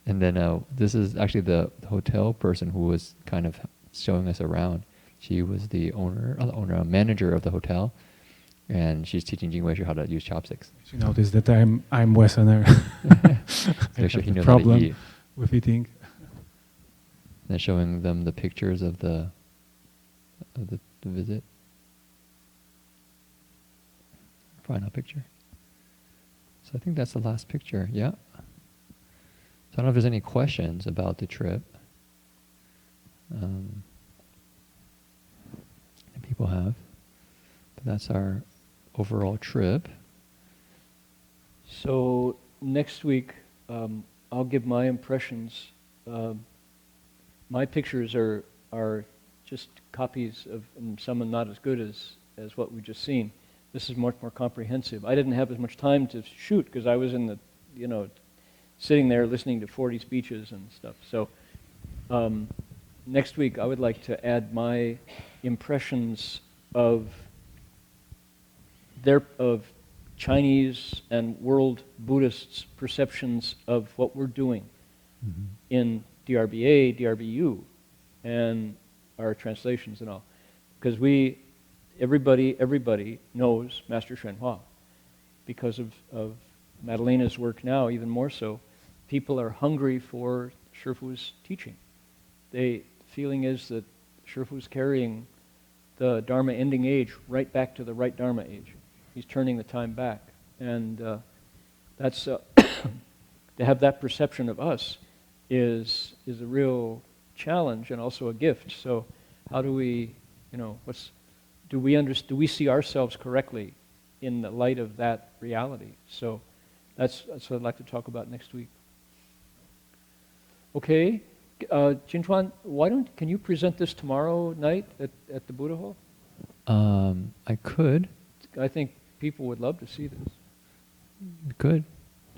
And then this is actually the hotel person who was kind of showing us around. She was the manager of the hotel, and she's teaching Jing Weishu how to use chopsticks. She noticed that I'm Westerner. So sure he knows how to eat. With eating. And showing them the pictures of the visit. Final picture. So I think that's the last picture. Yeah. So I don't know if there's any questions about the trip. That people have. But that's our overall trip. So next week, I'll give my impressions. My pictures are just copies of, and some are not as good as what we've just seen. This is much more comprehensive. I didn't have as much time to shoot because I was in the, sitting there listening to 40 speeches and stuff. So next week I would like to add my impressions of Chinese and world Buddhists' perceptions of what we're doing in DRBA, DRBU, and our translations and all. Because everybody knows Master Hsuan Hua. Because of Madalena's work now, even more so, people are hungry for Shifu's teaching. The feeling is that Shifu's carrying the Dharma ending age right back to the right Dharma age. He's turning the time back. And that's to have that perception of us is a real challenge and also a gift. So how do we, do we see ourselves correctly in the light of that reality? So that's what I'd like to talk about next week. Okay, Jinchuan, can you present this tomorrow night at the Buddha Hall? I could. I think people would love to see this. We could.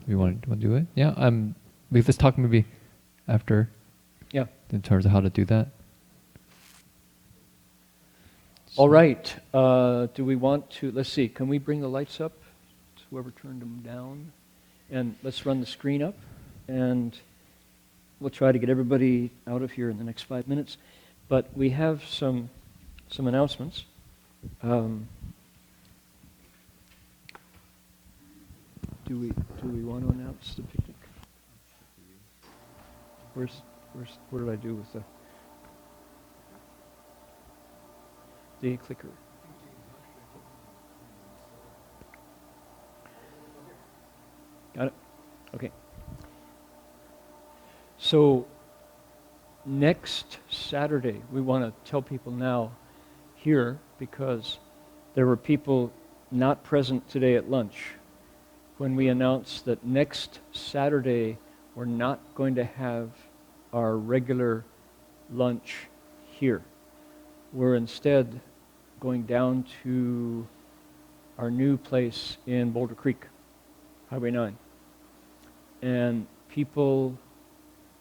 We want to do it? Yeah. We could just talk maybe after. Yeah. In terms of how to do that. All right. Do we want to, let's see, can we bring the lights up? Whoever turned them down. And let's run the screen up. And we'll try to get everybody out of here in the next 5 minutes. But we have some announcements. Do we want to announce the picnic? What did I do with the clicker? Got it? Okay. So next Saturday, we want to tell people now here, because there were people not present today at lunch when we announced that next Saturday we're not going to have our regular lunch here. We're instead going down to our new place in Boulder Creek, Highway 9. And people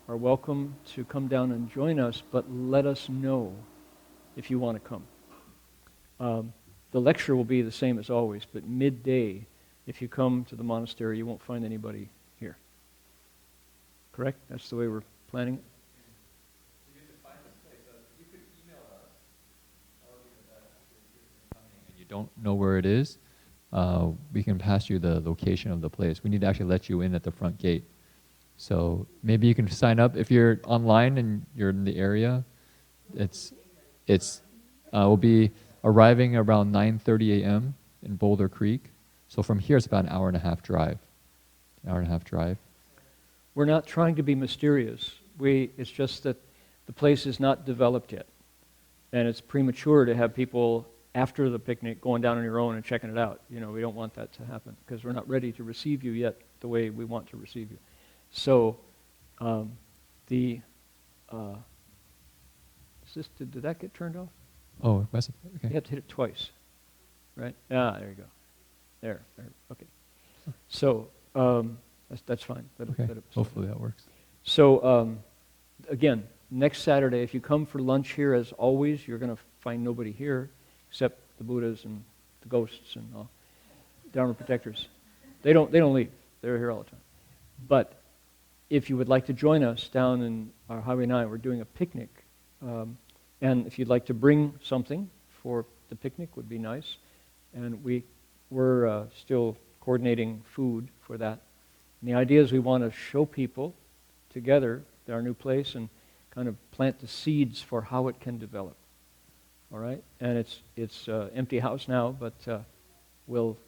are welcome to come down and join us, but let us know if you want to come. The lecture will be the same as always, but midday, if you come to the monastery, you won't find anybody here. Correct? That's the way we're planning it? And you don't know where it is, we can pass you the location of the place. We need to actually let you in at the front gate. So maybe you can sign up if you're online and you're in the area. We'll be arriving around 9:30 a.m. in Boulder Creek. So from here it's about an hour and a half drive. We're not trying to be mysterious. It's just that the place is not developed yet. And it's premature to have people after the picnic going down on your own and checking it out. We don't want that to happen because we're not ready to receive you yet the way we want to receive you. So, did that get turned off? Oh, okay. You have to hit it twice, right? Ah, there you go. There. Okay. So, that's fine. Hopefully that works. So, again, next Saturday, if you come for lunch here, as always, you're going to find nobody here except the Buddhas and the ghosts and all Dharma protectors. They don't leave. They're here all the time. But if you would like to join us down in our Highway 9, we're doing a picnic. And if you'd like to bring something for the picnic, would be nice. And we're still coordinating food for that. And the idea is we want to show people together our new place and kind of plant the seeds for how it can develop. All right? And it's empty house now, but we'll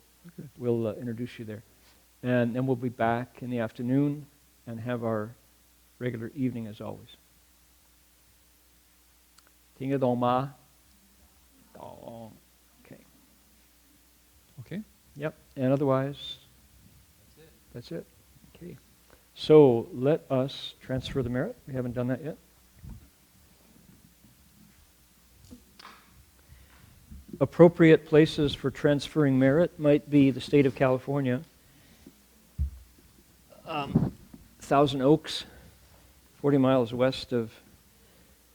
introduce you there. And then we'll be back in the afternoon and have our regular evening as always.听得懂吗? Okay. Okay. Yep. And otherwise, that's it. Okay. So let us transfer the merit. We haven't done that yet. Appropriate places for transferring merit might be the state of California. Thousand Oaks, 40 miles west of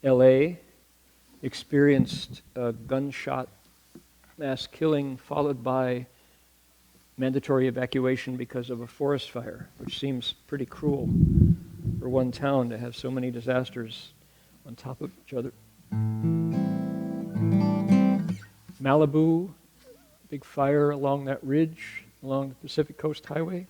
LA, experienced a gunshot mass killing followed by mandatory evacuation because of a forest fire, which seems pretty cruel for one town to have so many disasters on top of each other. Malibu, big fire along that ridge, along the Pacific Coast Highway.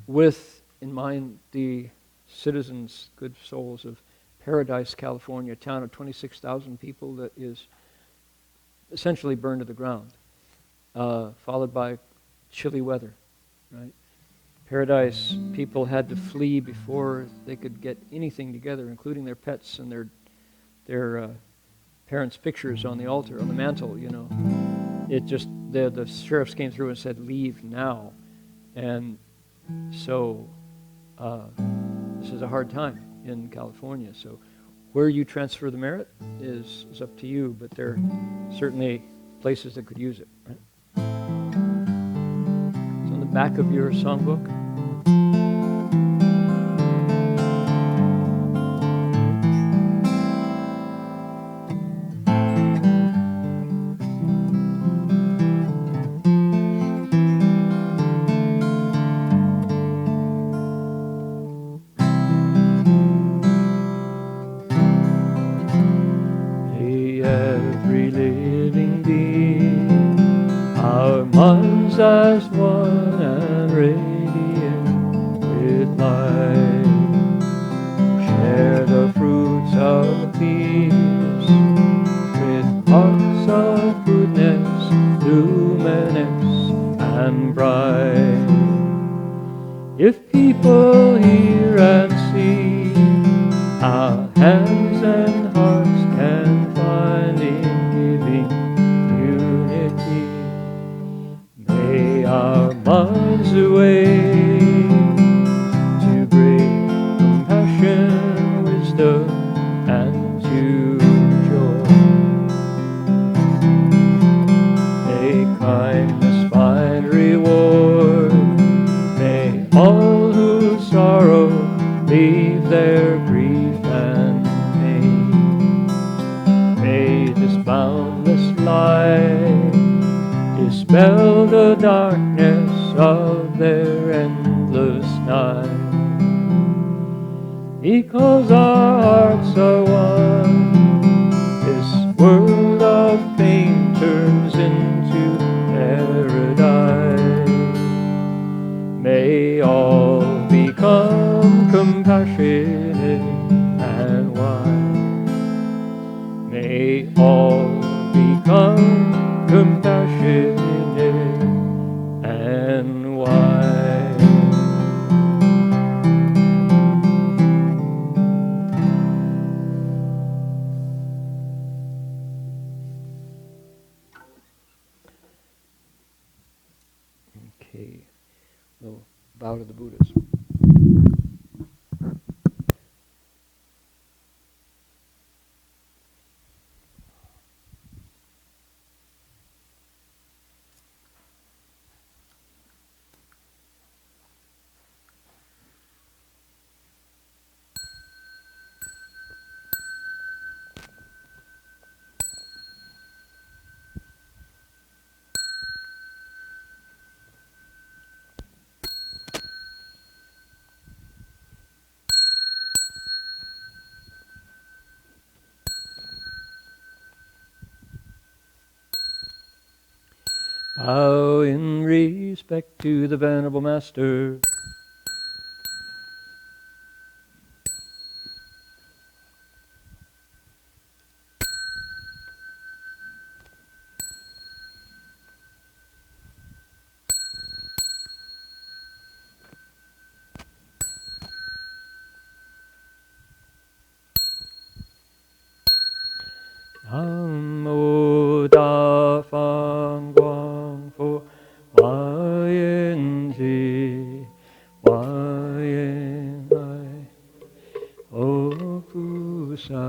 With in mind the citizens, good souls of Paradise, California, a town of 26,000 people that is essentially burned to the ground, followed by chilly weather, right? Paradise, people had to flee before they could get anything together, including their pets and their parents' pictures on the altar, on the mantle, It just, the sheriffs came through and said, leave now. And So this is a hard time in California. So where you transfer the merit is up to you, but there are certainly places that could use it. Right? It's on the back of your songbook. Every living being, our minds as one and radiant with light, share the fruits of peace with hearts of goodness, luminous and bright. If people hear and see, our hands and hearts can find in giving unity. May our minds awake to great compassion, wisdom, and to joy. May kindness find reward. May all who sorrow leave their grief and pain. May this boundless light dispel the darkness of their endless night. Because our hearts are one, this world of pain turns into paradise. May all become compassionate and wise. May all become compassionate and wise. Okay, we'll bow to the Buddhas. Bow in respect to the Venerable Master. Namo Da Fang Guang Fo Hua Yin Ji Hua Yin Hai O Kusana